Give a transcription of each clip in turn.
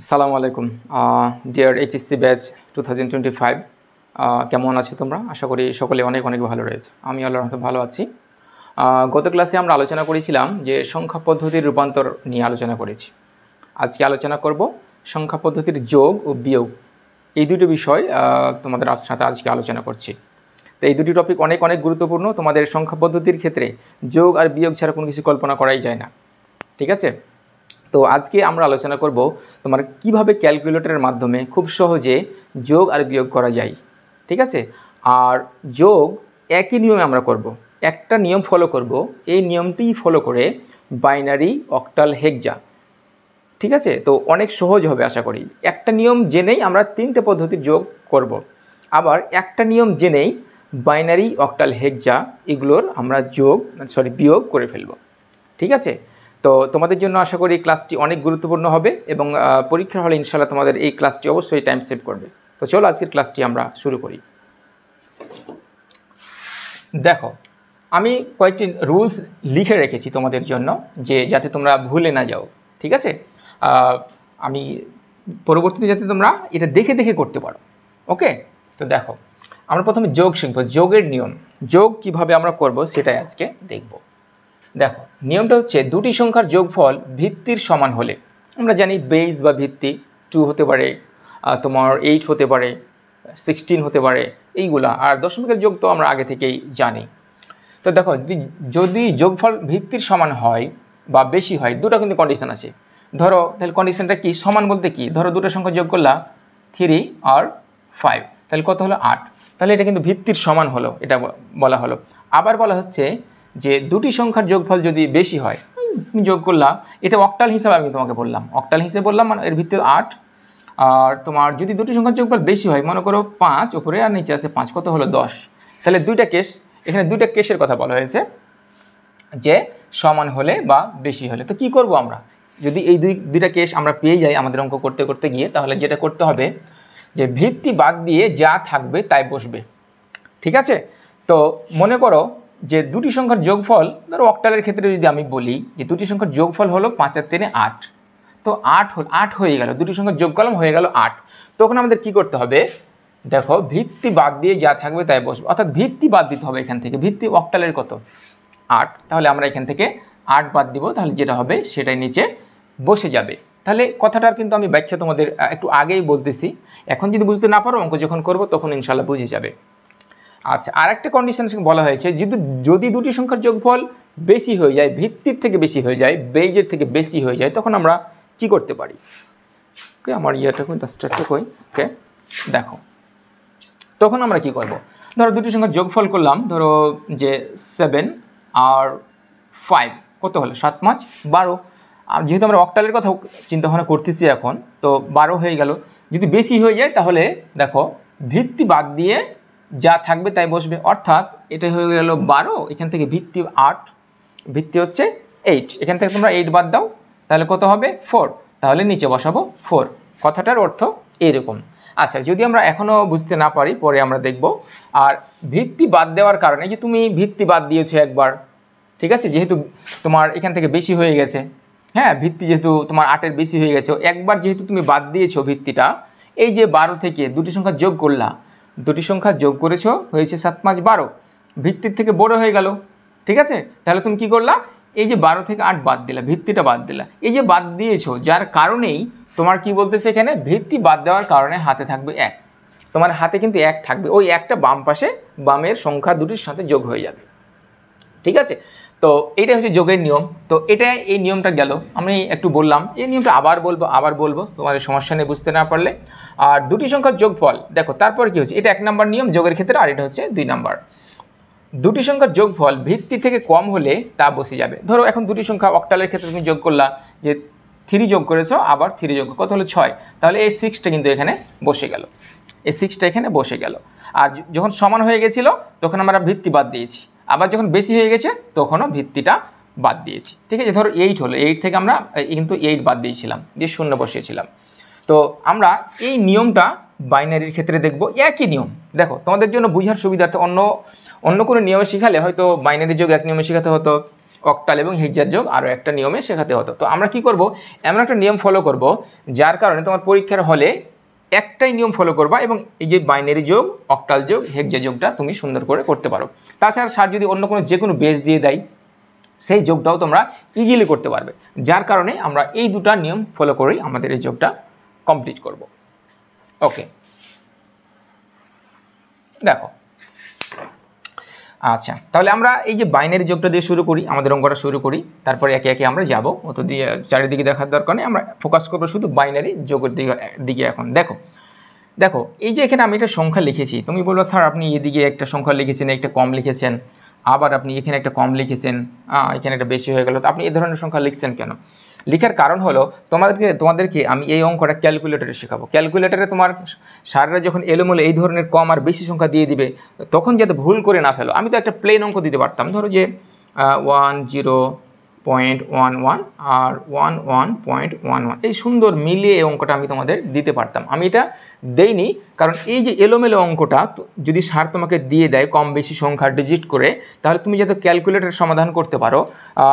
আসসালামু আলাইকুম deer HSC batch 2025 কেমন আছো তোমরা? আশা করি সকলে অনেক অনেক ভালো রয়েছে। আমি আল্লাহর রহমতে ভালো আছি। গত ক্লাসে আমরা আলোচনা করেছিলাম যে সংখ্যা পদ্ধতির রূপান্তর নিয়ে আলোচনা করেছি। আজকে আলোচনা করব সংখ্যা পদ্ধতির যোগ ও বিয়োগ, এই দুটো বিষয় তোমাদের সাথে আজকে আলোচনা করছি। তো এই দুটি টপিক অনেক অনেক গুরুত্বপূর্ণ। তোমাদের সংখ্যা পদ্ধতির ক্ষেত্রে যোগ আর বিয়োগ ছাড়া কোনো কিছু কল্পনা করাই যায় না, ঠিক আছে? তো আজকে আমরা আলোচনা করব তোমার কিভাবে ক্যালকুলেটরের মাধ্যমে খুব সহজে যোগ আর বিয়োগ করা যায়, ঠিক আছে? আর যোগ একই নিয়মে আমরা করব, একটা নিয়ম ফলো করব, এই নিয়মটি ফলো করে বাইনারি, অক্টাল, হেক্সা, ঠিক আছে? তো অনেক সহজ হবে আশা করি। একটা নিয়ম জেনেই আমরা তিনটে পদ্ধতির যোগ করব, আবার একটা নিয়ম জেনেই বাইনারি, অক্টাল, হেক্সা এগুলোর আমরা বিয়োগ করে ফেলব, ঠিক আছে? তো তোমাদের জন্য আশা করি ক্লাসটি অনেক গুরুত্বপূর্ণ হবে এবং পরীক্ষার হলে ইনশাআল্লাহ তোমাদের এই ক্লাসটি অবশ্যই টাইম সেভ করবে। তো চলো আজকের ক্লাসটি আমরা শুরু করি। দেখো, আমি কয়েকটি রুলস লিখে রেখেছি তোমাদের জন্য, যে যাতে তোমরা ভুলে না যাও, ঠিক আছে? আমি পরবর্তীতে যাতে তোমরা এটা দেখে দেখে করতে পারো, ওকে? তো দেখো, আমরা প্রথমে যোগ শিখব। যোগের নিয়ম, যোগ কিভাবে আমরা করব সেটাই আজকে দেখব। দেখো, নিয়মটা হচ্ছে দুটি সংখ্যার যোগফল ভিত্তির সমান হলে, আমরা জানি বেস বা ভিত্তি 2 হতে পারে, তোমার 8 হতে পারে, 16 হতে পারে, এইগুলা। আর দশমিকের যোগ তো আমরা আগে থেকেই জানি। তো দেখো, যদি যোগফল ভিত্তির সমান হয় বা বেশি হয়, দুটো কিন্তু কন্ডিশন আছে। ধরো, তাহলে কন্ডিশনটা কি? সমান বলতে কি? ধরো দুটো সংখ্যা যোগ করলা 3 আর 5, তাহলে কত হলো? 8। তাহলে এটা কিন্তু ভিত্তির সমান হলো, এটা বলা হলো। আবার বলা হচ্ছে যে দুটি সংখ্যার যোগফল যদি বেশি হয়, তুমি যোগ করলা, এটা অক্টাল হিসাবে আমি তোমাকে বললাম, অক্টাল হিসেবে বললাম, মানে এর ভিত্তি 8। আর তোমার যদি দুটি সংখ্যার যোগফল বেশি হয়, মনে করো 5 উপরে আর নিচে আছে 5, কত হলো? 10। তাহলে দুইটা কেস, এখানে দুইটা কেসের কথা বলা হয়েছে, যে সমান হলে বা বেশি হলে। তো কি করব আমরা যদি এই দুইটা কেস আমরা পেয়ে যাই আমাদের অঙ্ক করতে করতে গিয়ে? তাহলে যেটা করতে হবে যে ভিত্তি বাদ দিয়ে যা থাকবে তাই বসবে, ঠিক আছে? তো মনে করো যে দুটি সংখ্যার যোগফল, ধরো অক্টালের ক্ষেত্রে যদি আমি বলি যে দুটি সংখ্যার যোগফল হলো 5 আর 3 8, তো 8 হয়ে গেল, দুটি সংখ্যার যোগ করলাম, হয়ে গেল 8। তখন আমাদের কি করতে হবে? দেখো, ভিত্তি বাদ দিয়ে যা থাকবে তাই বসবে, অর্থাৎ ভিত্তি বাদ দিতে হবে এখান থেকে। ভিত্তি অক্টালের কত? 8, তাহলে আমরা এখান থেকে 8 বাদ দিব, তাহলে যেটা হবে সেটাই নিচে বসে যাবে। তাহলে কথাটার কিন্তু আমি ব্যাখ্যা তোমাদের একটু আগেই বলতেছি, এখন যদি বুঝতে না পারো অঙ্ক যখন করবো তখন ইনশাল্লাহ বুঝে যাবে। আচ্ছা, আর একটা কন্ডিশন বলা হয়েছে, যদি দুটি সংখ্যার যোগফল বেশি হয়ে যায়, ভিত্তির থেকে বেশি হয়ে যায়, বেজের থেকে বেশি হয়ে যায়, তখন আমরা কি করতে পারি? ওকে, আমার ডাস্টারটা কই? ওকে, দেখো, তখন আমরা কি করব? ধরো দুটি সংখ্যার যোগফল করলাম, ধরো যে 7 আর 5, কত হলো? 7 5 12। আর যেহেতু আমরা অক্টালের কথা চিন্তাভাবনা করতেছি এখন, তো 12 হয়ে গেল। যদি বেশি হয়ে যায় তাহলে দেখো, ভিত্তি বাদ দিয়ে যা থাকবে তাই বসবে, অর্থাৎ এটা হয়ে গেল 12, এখান থেকে ভিত্তি 8, ভিত্তি হচ্ছে 8, এখান থেকে তোমরা 8 বাদ দাও, তাহলে কত হবে? 4, তাহলে নিচে বসাবো 4। কথাটার অর্থ এরকম। আচ্ছা, যদি আমরা এখনও বুঝতে না পারি পরে আমরা দেখব। আর ভিত্তি বাদ দেওয়ার কারণে, যে তুমি ভিত্তি বাদ দিয়েছো একবার, ঠিক আছে, যেহেতু তোমার এখান থেকে বেশি হয়ে গেছে, হ্যাঁ, ভিত্তি যেহেতু তোমার 8-এর বেশি হয়ে গেছে, একবার যেহেতু তুমি বাদ দিয়েছো ভিত্তিটা, এই যে 12 থেকে দুটি সংখ্যা যোগ করলা, দুটি সংখ্যা যোগ করেছো, হয়েছে 7 5 12, ভিত্তির থেকে বড় হয়ে গেল, ঠিক আছে? তাহলে তুমি কি করলা? এই যে 12 থেকে 8 বাদ দিলা, ভিত্তিটা বাদ দিলা, এই যে বাদ দিয়েছো, যার কারণেই তোমার কি বলতেছে এখানে, ভিত্তি বাদ দেওয়ার কারণে হাতে থাকবে 1। তোমার হাতে কিন্তু 1 থাকবে, ওই 1টা বাম পাশে, বামের সংখ্যা দুটির সাথে যোগ হয়ে যাবে, ঠিক আছে? তো এইটা হচ্ছে যোগের নিয়ম। তো এটা, এই নিয়মটা গেল, আমি একটু বললাম, এই নিয়মটা আবার বলবো তোমাদের সমস্যা নেই বুঝতে না পারলে। আর দুটি সংখ্যার যোগফল, দেখো তারপর কি হচ্ছে, এটা 1 নম্বর নিয়ম যোগের ক্ষেত্রে, আর এটা হচ্ছে 2 নম্বর। দুটি সংখ্যার যোগফল ভিত্তি থেকে কম হলে তা বসে যাবে। ধরো এখন দুটি সংখ্যা অক্টালের ক্ষেত্রে তুমি যোগ করলা, যে 3 যোগ করেছো, আবার 3 যোগ, কত হলো? 6, তাহলে এই 6টা কিন্তু এখানে বসে গেল, এই 6টা এখানে বসে গেল। আর যখন সমান হয়ে গেছিলো তখন আমরা ভিত্তি বাদ দিয়েছি, আবার যখন বেশি হয়ে গেছে তখনও ভিত্তিটা বাদ দিয়েছি, ঠিক আছে? ধরো 8 হলো, 8 থেকে আমরা কিন্তু 8 বাদ দিয়েছিলাম, দিয়ে 0 বসিয়েছিলাম। তো আমরা এই নিয়মটা বাইনারির ক্ষেত্রে দেখব, একই নিয়ম। দেখো, তোমাদের জন্য বোঝার সুবিধার্থে অন্য কোনো নিয়মে শেখালে হয়তো বাইনারি যোগ এক নিয়মে শেখাতে হতো, অক্টাল এবং হেক্সার যোগ আরও একটা নিয়মে শেখাতে হতো। তো আমরা কি করব, এমন একটা নিয়ম ফলো করব যার কারণে তোমার পরীক্ষার হলে একটাই নিয়ম ফলো করবা এবং এই যে বাইনারি যোগ, অক্টাল যোগ, হেক্সা যোগটা তুমি সুন্দর করে করতে পারো। তাছাড়া স্যার যদি অন্য কোনো যে কোনো বেস দিয়ে দেয় সেই যোগটাও তোমরা ইজিলি করতে পারবে, যার কারণে আমরা এই দুটা নিয়ম ফলো করেই আমাদের এই যোগটা কমপ্লিট করব। ওকে, দেখো আচ্ছা, তাহলে আমরা এই যে বাইনারি যোগটা দিয়ে শুরু করি, আমাদের অঙ্কটা শুরু করি, তারপরে একে একে আমরা যাব, অত দিয়ে চারিদিকে দেখার দরকার নেই, আমরা ফোকাস করবো শুধু বাইনারি যোগের দিকে। এখন দেখো এই যে এখানে আমি একটা সংখ্যা লিখেছি, তুমি বলবো স্যার আপনি এদিকে একটা সংখ্যা লিখেছেন, একটা কম লিখেছেন, আবার আপনি এখানে একটা কম লিখেছেন, এখানে একটা বেশি হয়ে গেল, তো আপনি এই ধরনের সংখ্যা লিখছেন কেন? লিখার কারণ হলো তোমাদেরকে আমি এই অঙ্কটা ক্যালকুলেটরে শেখাবো। ক্যালকুলেটরে তোমার স্যাররা যখন এলোমেলো এই ধরনের কম আর বেশি সংখ্যা দিয়ে দিবে, তখন যাতে ভুল করে না ফেলো। আমি তো একটা প্লেন অঙ্ক দিতে পারতাম, ধরো যে 10.11 আর 11.11, এই সুন্দর মিলিয়ে এই অঙ্কটা আমি তোমাদের দিতে পারতাম। আমি এটা দেইনি কারণ এই যে এলোমেলো অঙ্কটা যদি স্যার তোমাকে দিয়ে দেয় কম বেশি সংখ্যা ডিজিট করে, তাহলে তুমি যাতে ক্যালকুলেটর সমাধান করতে পারো।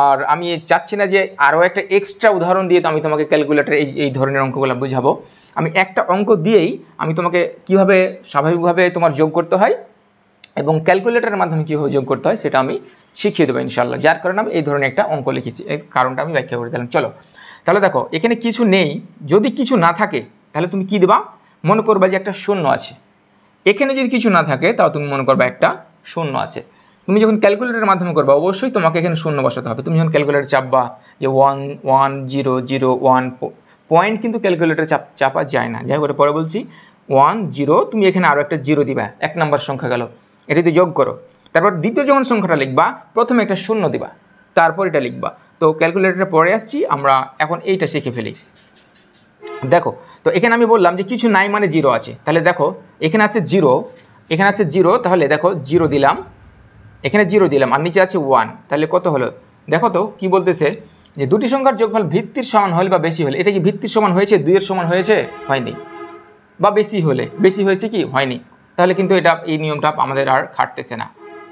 আর আমি চাচ্ছি না যে আরও একটা এক্সট্রা উদাহরণ দিয়ে তো আমি তোমাকে ক্যালকুলেটর এই ধরনের অঙ্কগুলো বুঝাবো। আমি একটা অঙ্ক দিয়েই আমি তোমাকে কিভাবে স্বাভাবিকভাবে তোমার যোগ করতে হয় এবং ক্যালকুলেটরের মাধ্যমে কীভাবে যোগ করতে হয় সেটা আমি শিখিয়ে দেবো ইনশাল্লাহ, যার কারণে আমি এই ধরনের একটা অঙ্ক লিখেছি। এই কারণটা আমি ব্যাখ্যা করে দিলাম। চলো তাহলে দেখো এখানে কিছু নেই, যদি কিছু না থাকে তাহলে তুমি কী দেবা, মনে করবা যে একটা শূন্য আছে। এখানে যদি কিছু না থাকে তাও তুমি মনে করবা একটা শূন্য আছে। তুমি যখন ক্যালকুলেটরের মাধ্যমে করবা অবশ্যই তোমাকে এখানে শূন্য বসাতে হবে। তুমি যখন ক্যালকুলেটর চাপবা যে 11001 পয়েন্ট, কিন্তু ক্যালকুলেটরে চাপা যায় না। যাই করে পরে বলছি 10, তুমি এখানে আরও একটা জিরো দিবা, 1 নম্বর সংখ্যা গেল, এটা দিয়ে যোগ করো। তারপর দ্বিতীয় যখন সংখ্যাটা লিখবা প্রথমে একটা শূন্য দিবা, তারপর এটা লিখবা। তো ক্যালকুলেটরে পরে আসছি, আমরা এখন এইটা শিখে ফেলি। দেখো তো এখানে আমি বললাম যে কিছু নাই মানে জিরো আছে, তাহলে দেখো এখানে আছে জিরো, এখানে আছে জিরো, তাহলে দেখো জিরো দিলাম, এখানে জিরো দিলাম, আর নিচে আছে 1, তাহলে কত হলো? দেখো তো কি বলতেছে যে দুটি সংখ্যার যোগফল ভিত্তির সমান হলে বা বেশি হলে, এটা কি ভিত্তির সমান হয়েছে, 2 এর সমান হয়েছে? হয়নি। বা বেশি হলে, বেশি হয়েছে কি? হয়নি। তাহলে কিন্তু এই নিয়মটা আমাদের আর খাটতেছে না,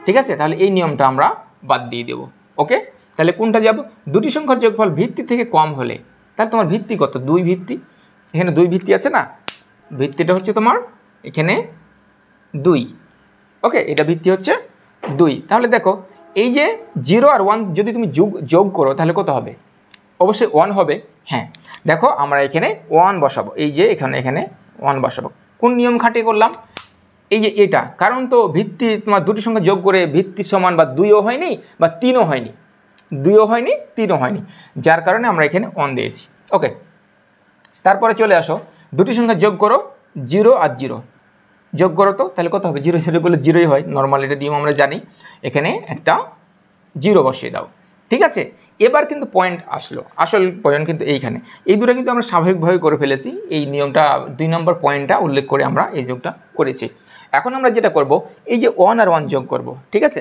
ঠিক আছে? তাহলে এই নিয়মটা আমরা বাদ দিয়ে দেবো। ওকে, তাহলে কোনটা যাব? দুটি সংখ্যার যোগফল ভিত্তি থেকে কম হলে, তাহলে তোমার ভিত্তি কত? 2 ভিত্তি, এখানে 2 ভিত্তি আছে না, ভিত্তিটা হচ্ছে তোমার এখানে 2। ওকে, এটা ভিত্তি হচ্ছে 2। তাহলে দেখো এই যে 0 আর 1 যদি তুমি যোগ করো তাহলে কত হবে? অবশ্যই 1 হবে। হ্যাঁ, দেখো আমরা এখানে 1 বসাবো, এই যে এখানে 1 বসাবো। কোন নিয়ম খাটিয়ে করলাম? এই যে এটা, কারণ তো ভিত্তি তোমার দুটি সংখ্যা যোগ করে ভিত্তির সমান বা 2ও হয়নি বা 3ও হয়নি, 2ও হয়নি 3ও হয়নি, যার কারণে আমরা এখানে 1 দিয়েছি। ওকে, তারপরে চলে আসো, দুটি সংখ্যা যোগ করো, 0 আর 0 যোগ করো, তো তাহলে কত হবে? 0 0 করলে 0ই হয়, নর্মাল এটা নিয়ম আমরা জানি। এখানে একটা 0 বসিয়ে দাও, ঠিক আছে? এবার কিন্তু পয়েন্ট আসলো, আসল পয়েন্ট কিন্তু এইখানে। এই দুটো কিন্তু আমরা স্বাভাবিকভাবে করে ফেলেছি, এই নিয়মটা 2 নম্বর পয়েন্টটা উল্লেখ করে আমরা এই যোগটা করেছি। এখন আমরা যেটা করব, এই যে 1 আর 1 যোগ করব, ঠিক আছে?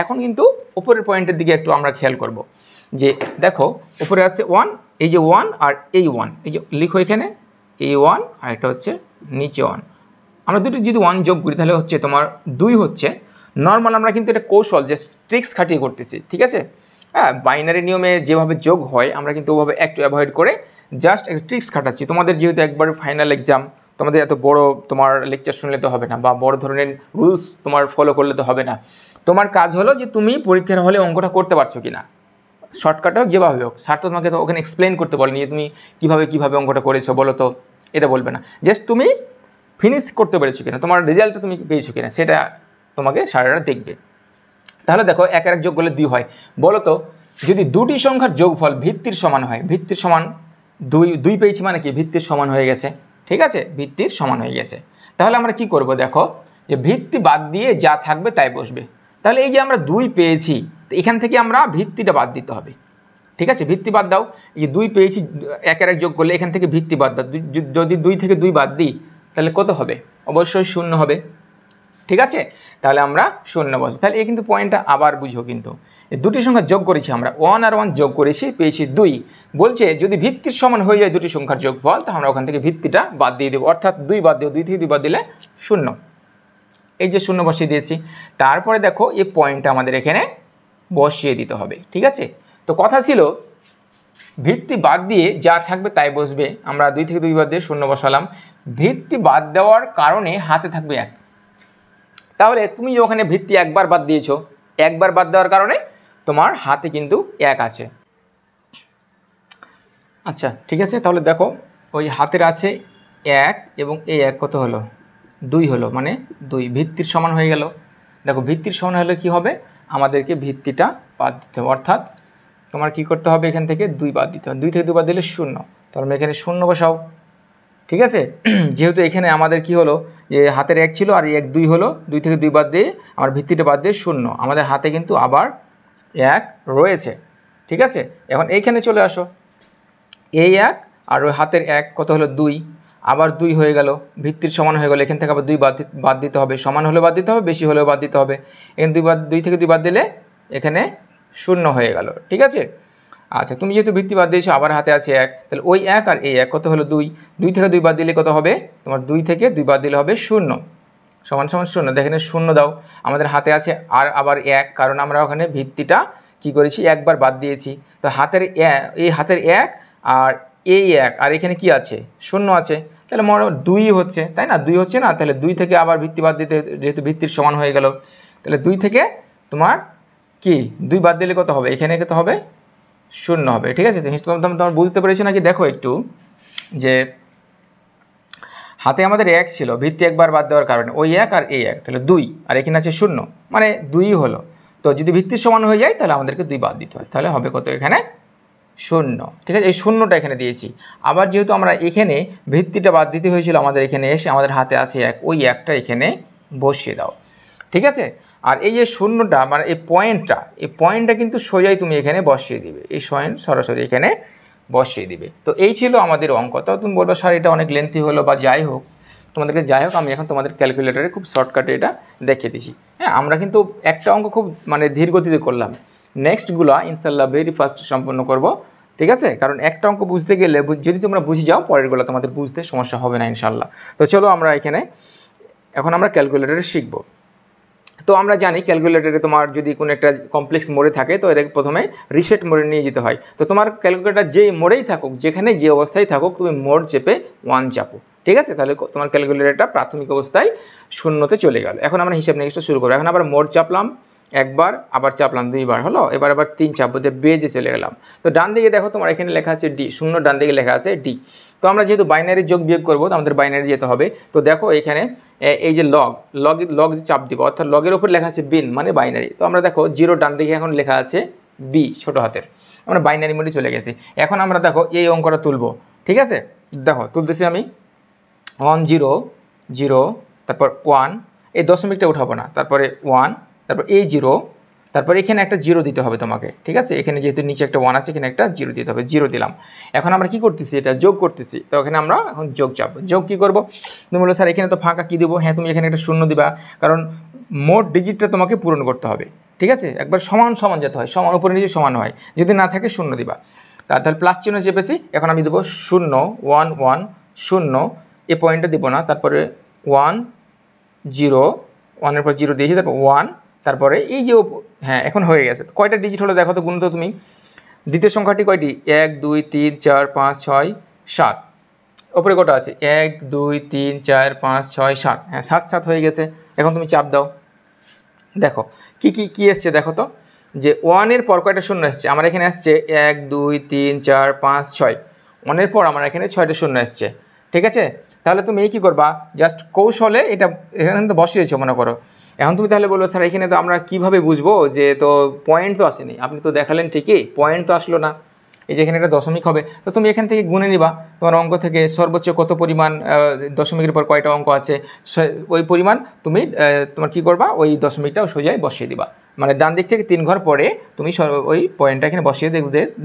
এখন কিন্তু উপরের পয়েন্টের দিকে একটু আমরা খেয়াল করব, যে দেখো উপরে আছে 1, এই যে 1 আর এই 1, এই যে লিখো এখানে এই 1 আর এটা হচ্ছে নিচে 1, আমরা দুটো যদি 1 যোগ করি তাহলে হচ্ছে তোমার 2 হচ্ছে। নর্মাল আমরা কিন্তু এটা কৌশল, যে ট্রিক্স খাটিয়ে করতেছি, ঠিক আছে? হ্যাঁ, বাইনারি নিয়মে যেভাবে যোগ হয় আমরা কিন্তু ওভাবে একটু অ্যাভয়েড করে জাস্ট একটা ট্রিক্স খাটাচ্ছি। তোমাদের যেহেতু একবারে ফাইনাল এক্সাম, তোমাদের এত বড় তোমার লেকচার শুনলে তো হবে না, বা বড় ধরনের রুলস তোমার ফলো করলে তো হবে না। তোমার কাজ হলো যে তুমি পরীক্ষার হলে অঙ্কটা করতে পারছো কি না, শর্টকাট হোক যেভাবে হোক। স্যার তো তোমাকে তো ওখানে এক্সপ্লেন করতে বলেনি যে তুমি কীভাবে অঙ্কটা করেছো, বলো তো, এটা বলবে না। জাস্ট তুমি ফিনিশ করতে পেরেছো কিনা, তোমার রেজাল্টটা তুমি পেয়েছো কিনা, সেটা তোমাকে স্যারেরা দেখবে। তাহলে দেখো 1 আর 1 যোগ করলে 2 হয়। বলো তো, যদি দুটি সংখ্যার যোগফল ভিত্তির সমান হয়, ভিত্তির সমান 2 পেয়েছি মানে কি? ভিত্তির সমান হয়ে গেছে, ঠিক আছে? ভিত্তির সমান হয়ে গেছে। তাহলে আমরা কি করব? দেখো যে ভিত্তি বাদ দিয়ে যা থাকবে তাই বসবে। তাহলে এই যে আমরা 2 পেয়েছি, তো এখান থেকে আমরা ভিত্তিটা বাদ দিতে হবে, ঠিক আছে? ভিত্তি বাদ দাও, এই যে 2 পেয়েছি, 1 আর 1 যোগ করলে এখান থেকে ভিত্তি বাদ দাও। যদি 2 থেকে 2 বাদ দিই তাহলে কত হবে? অবশ্যই 0 হবে, ঠিক আছে? তাহলে আমরা 0 বসবো। তাহলে এই কিন্তু পয়েন্টটা আবার বুঝো, কিন্তু দুটি সংখ্যা যোগ করেছি আমরা, 1 আর 1 যোগ করেছি, পেয়েছি 2। বলছে যদি ভিত্তির সমান হয়ে যায় দুটি সংখ্যার যোগফল, তাহলে আমরা ওখান থেকে ভিত্তিটা বাদ দিয়ে দেবো, অর্থাৎ 2 বাদ দেবো, 2 থেকে 2 বাদ দিলে 0। এই যে 0 বসিয়ে দিয়েছি। তারপরে দেখো এই পয়েন্টটা আমাদের এখানে বসিয়ে দিতে হবে, ঠিক আছে? তো কথা ছিল ভিত্তি বাদ দিয়ে যা থাকবে তাই বসবে। আমরা 2 থেকে 2 বাদ দিয়ে 0 বসালাম। ভিত্তি বাদ দেওয়ার কারণে হাতে থাকবে 1। তাহলে তুমি ওখানে ভিত্তি একবার বাদ দিয়েছো, একবার বাদ দেওয়ার কারণে তোমার হাতে কিন্তু 1 আছে। আচ্ছা ঠিক আছে, তাহলে দেখো ওই হাতের আছে 1 এবং এই 1 কত হলো 2 হলো, মানে 2 ভিত্তির সমান হয়ে গেল। দেখো ভিত্তির সমান হলে কি হবে, আমাদেরকে ভিত্তিটা বাদ দিতে হবে, অর্থাৎ তোমার কি করতে হবে, এখান থেকে 2 বাদ দিতে হবে। 2 থেকে 2 বাদ দিলে 0, তাহলে এখানে 0 বসাও। ঠিক আছে, যেহেতু এখানে আমাদের কি হলো যে হাতের 1 ছিল আর 1 2 হলো, 2 থেকে 2 বাদ দিয়ে আমার ভিত্তিটা বাদ দিয়ে 0, আমাদের হাতে কিন্তু আবার 1 রয়েছে। ঠিক আছে, এখন এইখানে চলে আসো, এই 1 আর ওই হাতের 1 কত হলো 2, আবার 2 হয়ে গেল, ভিত্তির সমান হয়ে গেল। এখান থেকে আবার 2 বাদ দিতে হবে, সমান হলে বাদ দিতে হবে, বেশি হলেও বাদ দিতে হবে। এখানে 2 থেকে 2 বাদ দিলে এখানে 0 হয়ে গেল। ঠিক আছে, আচ্ছা তুমি যেহেতু ভিত্তি বাদ দিয়েছো, আবার হাতে আছে 1, তাহলে ওই 1 আর এই 1 কত হলো 2, 2 থেকে 2 বাদ দিলে কত হবে তোমার, 2 থেকে 2 বাদ দিলে হবে 0, সমান সমান 0। দেখেন 0 দাও, আমাদের হাতে আছে আর আবার 1, কারণ আমরা ওখানে ভিত্তিটা কি করেছি একবার বাদ দিয়েছি। তো হাতের এই হাতের 1 আর এই 1 আর এখানে কি আছে 0 আছে, তাহলে মনে 2 হচ্ছে, তাই না, 2 হচ্ছে না, তাহলে 2 থেকে আবার ভিত্তি বাদ দিতে, যেহেতু ভিত্তির সমান হয়ে গেল, তাহলে 2 থেকে তোমার কি 2 বাদ দিলে কত হবে, এখানে কত হবে 0 হবে। ঠিক আছে, তোমার বুঝতে পেরেছো নাকি? দেখো একটু যে হাতে আমাদের 1 ছিল, ভিত্তি একবার বাদ দেওয়ার কারণে ওই 1 আর এই 1, তাহলে 2 আর এখানে আছে 0, মানে 2 হলো। তো যদি ভিত্তির সমান হয়ে যায় তাহলে আমাদেরকে 2 বাদ দিতে হয়, তাহলে হবে কত এখানে 0। ঠিক আছে, এই 0টা এখানে দিয়েছি। আবার যেহেতু আমরা এখানে ভিত্তিটা বাদ দিতে হয়েছিল, আমাদের এখানে এসে আমাদের হাতে আছে 1, ওই 1টা এখানে বসিয়ে দাও। ঠিক আছে, আর এই যে 0টা মানে এই পয়েন্টটা কিন্তু সোজাই তুমি এখানে বসিয়ে দিবে, এই পয়েন্ট সরাসরি এখানে বসিয়ে দিবে। তো এই ছিল আমাদের অঙ্ক। তাও তুমি বলবে স্যার এটা অনেক লেন্থি হলো বা যাই হোক, তোমাদেরকে যাই হোক আমি এখন তোমাদের ক্যালকুলেটারে খুব শর্টকাটে এটা দেখিয়ে দিছি। হ্যাঁ, আমরা কিন্তু একটা অঙ্ক খুব মানে ধীর গতিতে করলাম, নেক্সটগুলো ইনশাল্লাহ ভেরি ফাস্ট সম্পন্ন করব। ঠিক আছে, কারণ একটা অঙ্ক বুঝতে গেলে যদি তোমরা বুঝে যাও, পরেরগুলো তোমাদের বুঝতে সমস্যা হবে না ইনশাল্লাহ। তো চলো আমরা এখন আমরা ক্যালকুলেটারে শিখব। তো আমরা জানি ক্যালকুলেটারে তোমার যদি কোনো একটা কমপ্লেক্স মোড়ে থাকে তো এটাকে প্রথমে রিসেট মোড়ে নিয়ে যেতে হয়। তো তোমার ক্যালকুলেটার যেই মোড়েই থাকুক, যেখানে যে অবস্থায় থাকুক, তুমি মোড় চেপে 1 চাপো। ঠিক আছে, তাহলে তোমার ক্যালকুলেটারটা প্রাথমিক অবস্থায় 0-তে চলে গেল। এখন আমরা হিসাব নিকেশটা শুরু করবো। এখন আবার মোড় চাপলাম একবার, আবার চাপলাম 2 বার, হলো। এবার 3 চাপবো, দিয়ে বেজে চলে গেলাম। তো ডান দিকে দেখো তোমার এখানে লেখা আছে ডি, 0 ডান দিকে লেখা আছে ডি। তো আমরা যেহেতু বাইনারি যোগ বিয়োগ করবো, তো আমাদের বাইনারি যেতে হবে। তো দেখো এখানে এই যে লগ চাপ দিব, অর্থাৎ লগের উপর লেখা আছে বিন, মানে বাইনারি। তো আমরা দেখো 0 ডান দিকে এখন লেখা আছে বি ছোটো হাতের, আমরা বাইনারি মোডে চলে গেছি। এখন আমরা দেখো এই অঙ্কটা তুলবো। ঠিক আছে, দেখো তুলতেছি আমি 1 0 0, তারপর 1, এই দশমিকটা উঠাবো না, তারপরে 1, তারপর এই 0, তারপর এখানে একটা 0 দিতে হবে তোমাকে। ঠিক আছে, এখানে যেহেতু নিচে একটা 1 আছে, এখানে একটা 0 দিতে হবে, 0 দিলাম। এখন আমরা কি করতেছি, এটা যোগ করতেছি। তো এখানে আমরা এখন যোগ চাপবো। যোগ কী করবো, তুমি বলো স্যার এখানে তো ফাঁকা কী দেবো? হ্যাঁ, তুমি এখানে একটা 0 দিবা, কারণ মোট ডিজিটটা তোমাকে পূরণ করতে হবে। ঠিক আছে, একবার সমান সমান যেতে হয়, সমান উপরে নিচে সমান হয়, যদি না থাকে 0 দিবা। তাহলে প্লাস চিহ্ন চেপেছি, এখন আমি দেবো 0 1 1 0, এই পয়েন্টটা দিব না, তারপরে 1 0, 1-এর পর 0 দিয়েছি, তারপর 1, তারপরে এই যে হ্যাঁ এখন হয়ে গেছে। কয়টা ডিজিট হলো দেখো তো, গুণ তো তুমি। দ্বিতীয় সংখ্যাটি কয়টি, 1 2 3 4 5 6 7, ওপরে কটা আছে 1 2 3 4 5 6 7, হ্যাঁ 7 7 হয়ে গেছে। এখন তুমি চাপ দাও, দেখো কি এসছে দেখো তো, যে 1-এর পর কয়টা শূন্য এসছে, আমার এখানে আসছে 1 2 3 4 5 6, 1-এর পর আমার এখানে 6টা শূন্য এসছে। ঠিক আছে, তাহলে তুমি কী করবা, জাস্ট কৌশলে এটা এখানে তো বসিয়েছো মনে করো। এখন তুমি তাহলে বলবো স্যার এখানে তো আমরা কীভাবে বুঝবো যে তো পয়েন্ট তো আসেনি, আপনি তো দেখালেন ঠিকই, পয়েন্ট তো আসলো না, এই যে এখানে একটা দশমিক হবে। তো তুমি এখান থেকে গুনে নিবা তোমার অঙ্ক থেকে সর্বোচ্চ কত পরিমাণ দশমিকের পর কয়টা অঙ্ক আছে, ওই পরিমাণ তুমি তোমার কী করবা, ওই দশমিকটা সোজাই বসিয়ে দিবা, মানে ডান দিক থেকে 3 ঘর পরে তুমি ওই পয়েন্টটা এখানে বসিয়ে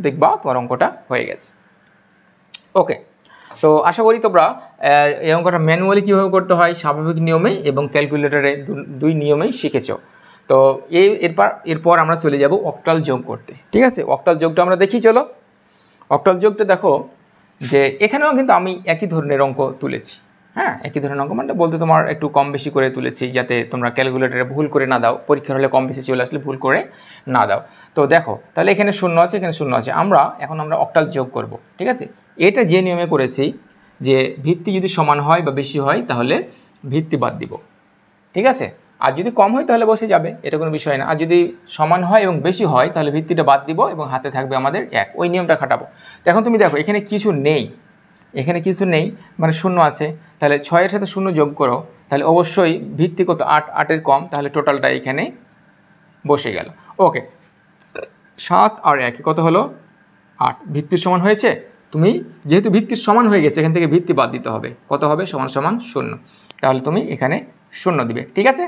দেখবা তোমার অঙ্কটা হয়ে গেছে। ওকে, তো আশা করি তোমরা এই অঙ্কটা ম্যানুয়ালি কীভাবে করতে হয় স্বাভাবিক নিয়মে এবং ক্যালকুলেটরে 2 নিয়মেই শিখেছ। তো এরপর আমরা চলে যাব অক্টাল যোগ করতে। ঠিক আছে, অক্টাল যোগটা আমরা দেখি, চলো। অক্টাল যোগটা দেখো যে এখানেও কিন্তু আমি একই ধরনের অঙ্ক তুলেছি। হ্যাঁ, একই ধরনের অঙ্ক মানে বলতে তোমার একটু কম বেশি করে তুলেছি, যাতে তোমরা ক্যালকুলেটরে ভুল করে না দাও, পরীক্ষার হলে কম বেশি চলে আসলে ভুল করে না দাও। তো দেখো তাহলে এখানে শূন্য আছে, এখানে শূন্য আছে, আমরা অক্টাল যোগ করব। ঠিক আছে, এটা যে নিয়মে করেছি যে ভিত্তি যদি সমান হয় বা বেশি হয় তাহলে ভিত্তি বাদ দিব। ঠিক আছে, আর যদি কম হয় তাহলে বসে যাবে, এটা কোনো বিষয় না। আর যদি সমান হয় এবং বেশি হয় তাহলে ভিত্তিটা বাদ দিব এবং হাতে থাকবে আমাদের 1, ওই নিয়মটা খাটাবো। তো এখন তুমি দেখো এখানে কিছু নেই, এখানে কিছু নেই মানে শূন্য আছে, তাহলে 6 এর সাথে শূন্য যোগ করো, তাহলে অবশ্যই ভিত্তি কত 8, 8-এর কম, তাহলে টোটালটা এখানে বসে গেল। ওকে, 7 আর 1 কত হলো 8, ভিত্তির সমান হয়েছে। তুমি যেহেতু ভিত্তির সমান হয়ে গেছে এখান থেকে ভিত্তি বাদ দিতে হবে, কত হবে সমান সমান 0, তাহলে তুমি এখানে 0 দিবে। ঠিক আছে,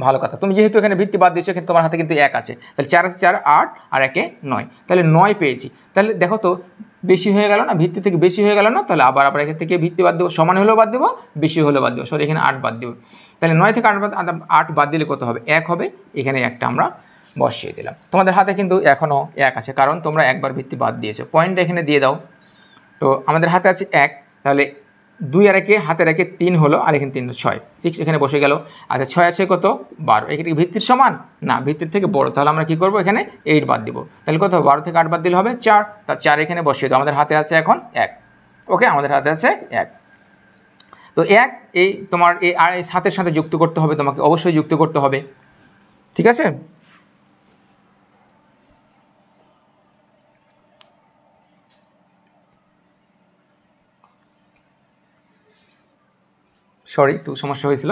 ভালো কথা। তুমি যেহেতু এখানে ভিত্তি বাদ দিয়েছো, এখানে তোমার হাতে কিন্তু 1 আছে, তাহলে 4 আছে 4, 8 আর 1-এ 9, তাহলে 9 পেয়েছি। তাহলে দেখো তো বেশি হয়ে গেল না, ভিত্তি থেকে বেশি হয়ে গেল না, তাহলে আবার এখান থেকে ভিত্তি বাদ দেবো, সমান হলেও বাদ দেবো, বেশি হলেও বাদ দেবো, সরি এখানে 8 বাদ দেবো। তাহলে 9 থেকে 8 বাদ দিলে কত হবে 1 হবে, এখানে 1টা আমরা বসিয়ে দিলাম। তোমাদের হাতে কিন্তু এখনও 1 আছে, কারণ তোমরা একবার ভিত্তি বাদ দিয়েছো। পয়েন্টটা এখানে দিয়ে দাও। তো আমাদের হাতে আছে 1, তাহলে 2 আর 1-এ হাতে রেখে 3 হলো, আর এখানে 3 6, 6 এখানে বসে গেল। আচ্ছা 6 আছে কত 12, এখানে ভিত্তির সমান না, ভিত্তির থেকে বড়, তাহলে আমরা কী করবো এখানে 8 বাদ দিব। তাহলে কত 12 থেকে 8 বাদ দিলে হবে 4, তার 4 এখানে বসিয়ে দাও। আমাদের হাতে আছে এখন 1। ওকে, আমাদের হাতে আছে 1। তো 1 এই তোমার এই আর এই 7-এর সাথে যুক্ত করতে হবে, তোমাকে অবশ্যই যুক্ত করতে হবে। ঠিক আছে, সরি একটু সমস্যা হয়েছিল।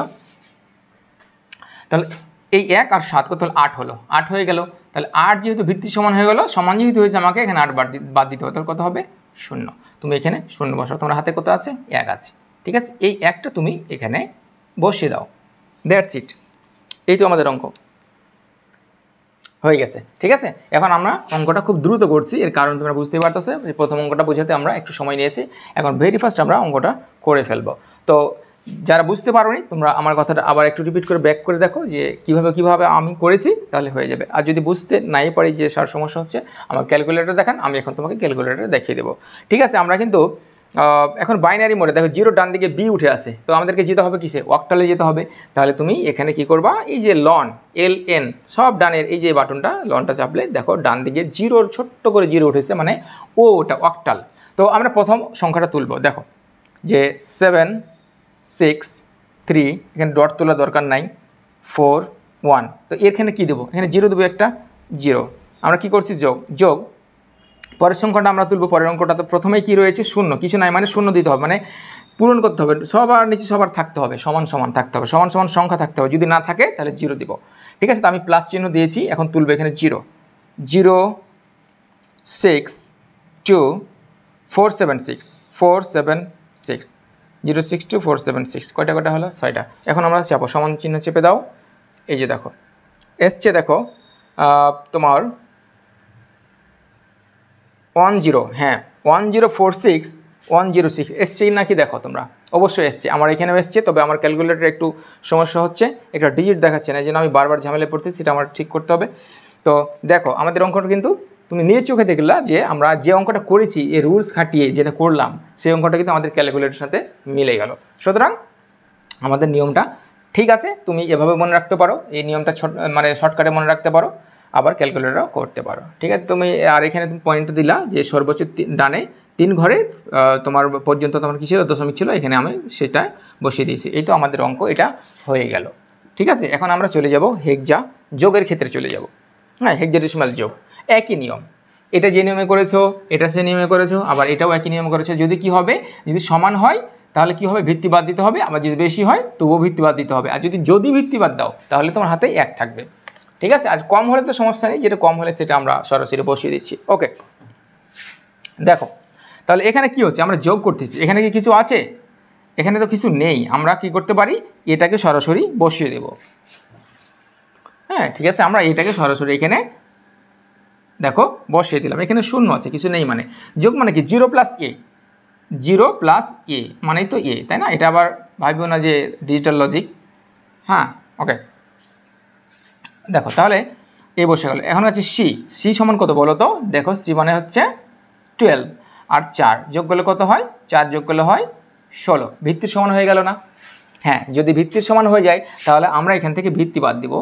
তাহলে এই 1 আর 7 কত হলো 8 হলো, 8 হয়ে গেল। তাহলে 8 যেহেতু ভিত্তি সমান হয়ে গেল, সমান যেহেতু হয়েছে আমাকে এখানে 8 বাদ দিতে হবে, তাহলে কত হবে 0। তুমি এখানে 0 বসাও, তোমার হাতে কত আছে 1 আছে। ঠিক আছে, এই 1টা তুমি এখানে বসিয়ে দাও, দ্যাটস ইট। এই তো আমাদের অঙ্ক হয়ে গেছে। ঠিক আছে, এখন আমরা অঙ্কটা খুব দ্রুত করছি, এর কারণ তোমরা বুঝতেই পারতেছো, প্রথম অঙ্কটা বোঝাতে আমরা একটু সময় নিয়েছি, এখন ভেরি ফার্স্ট আমরা অঙ্কটা করে ফেলবো। তো যারা বুঝতে পারোনি তোমরা আমার কথাটা আবার একটু রিপিট করে ব্যাক করে দেখো যে কিভাবে আমি করেছি, তাহলে হয়ে যাবে। আর যদি বুঝতে নাই পারি যে সার সমস্যা হচ্ছে, আমার ক্যালকুলেটর দেখান, আমি এখন তোমাকে ক্যালকুলেটর দেখিয়ে দেবো। ঠিক আছে, আমরা কিন্তু এখন বাইনারি মোডে, দেখো 0 ডান দিকে বি উঠে আছে, তো আমাদেরকে যেতে হবে কিসে অক্টালে যেতে হবে। তাহলে তুমি এখানে কি করবা, এই যে লন LN সব ডানের এই যে বাটনটা লনটা চাপলে দেখো ডান দিকে 0 ছোট্ট করে 0 উঠেছে, মানে ওটা অক্টাল। তো আমরা প্রথম সংখ্যাটা তুলবো, দেখো যে 7 6 3, এখানে ডট তোলার দরকার নাই, 4 1, তো এখানে কী দেবো, এখানে 0 দেবো, একটা 0। আমরা কি করছি যোগ, পরের সংখ্যাটা আমরা তুলবো, পরের অঙ্কটা তো প্রথমেই কী রয়েছে 0, কিছু নাই মানে 0 দিতে হবে, মানে পূরণ করতে হবে, সবার নিচে সবার থাকতে হবে, সমান সমান থাকতে হবে, সমান সমান সংখ্যা থাকতে হবে, যদি না থাকে তাহলে 0 দিব। ঠিক আছে, তো আমি প্লাস চিহ্ন দিয়েছি, এখন তুলবো এখানে 0 0 6 2 4 7 6 4 7 6 0 6 2 4 7 6, কয়টা হলো 6টা। এখন আমরা চাপো, সমান চিহ্ন চেপে দাও, এই যে দেখো এসছে, দেখো তোমার 10, হ্যাঁ 1046 106 এসছে নাকি দেখো তোমরা, অবশ্যই এসছে, আমার এখানেও এসছে, তবে আমার ক্যালকুলেটরে একটু সমস্যা হচ্ছে, একটা ডিজিট দেখাচ্ছে না, এই জন্য আমি বারবার ঝামেলা পড়তেছি, সেটা আমার ঠিক করতে হবে। তো দেখো আমাদের অঙ্কটা কিন্তু তুমি নিজের চোখে দেখলা যে আমরা যে অঙ্কটা করেছি এই রুলস খাটিয়ে যেটা করলাম, সেই অঙ্কটা কিন্তু আমাদের ক্যালকুলেটরের সাথে মিলে গেল। সুতরাং আমাদের নিয়মটা ঠিক আছে, তুমি এভাবে মনে রাখতে পারো, এই নিয়মটা মানে শর্টকাটে মনে রাখতে পারো, আবার ক্যালকুলেটরও করতে পারো। ঠিক আছে, তুমি আর এখানে তুমি পয়েন্টটা দিলা যে সর্বোচ্চ ডানে 3 ঘরে তোমার পর্যন্ত তোমার কী ছিল দশমিক ছিল, এখানে আমি সেটা বসিয়ে দিয়েছি। এই তো আমাদের অঙ্ক এটা হয়ে গেল। ঠিক আছে, এখন আমরা চলে যাব হেক্সা যোগের ক্ষেত্রে চলে যাব। হ্যাঁ, হেক্সাডেসিমাল যোগ একই নিয়ম, এটা যে নিয়মে করেছো এটা সে নিয়মে করেছো, আবার এটাও একই নিয়মে করেছো। যদি কি হবে, যদি সমান হয় তাহলে কি হবে, ভিত্তি বাদ দিতে হবে, আবার যদি বেশি হয় তবুও ভিত্তি বাদ দিতে হবে, আর যদি ভিত্তি বাদ দাও তাহলে তোমার হাতে 1 থাকবে। ঠিক আছে, আর কম হলে তো সমস্যা নেই, যেটা কম হলে সেটা আমরা সরাসরি বসিয়ে দিচ্ছি। ওকে, দেখো তাহলে এখানে কি হচ্ছে, আমরা যোগ করতেছি, এখানে কি কিছু আছে, এখানে তো কিছু নেই, আমরা কি করতে পারি, এটাকে সরাসরি বসিয়ে দেব। হ্যাঁ ঠিক আছে, আমরা এটাকে সরাসরি এখানে দেখো বসিয়ে দিলাম, এখানে 0 আছে, কিছু নেই, মানে যোগ মানে কি 0 + a, 0 + a মানেই তো a, তাই না? এটা আবার ভাবিও না যে ডিজিটাল লজিক। হ্যাঁ ওকে, দেখো তাহলে এ বসে গেল। এখন আছে সি সমান কত বলো তো, দেখো সি মানে হচ্ছে 12, আর 4 যোগ করলে কত হয়, 4 যোগ করলে হয় 16, ভিত্তির সমান হয়ে গেল না? হ্যাঁ, যদি ভিত্তির সমান হয়ে যায় তাহলে আমরা এখান থেকে ভিত্তি বাদ দিব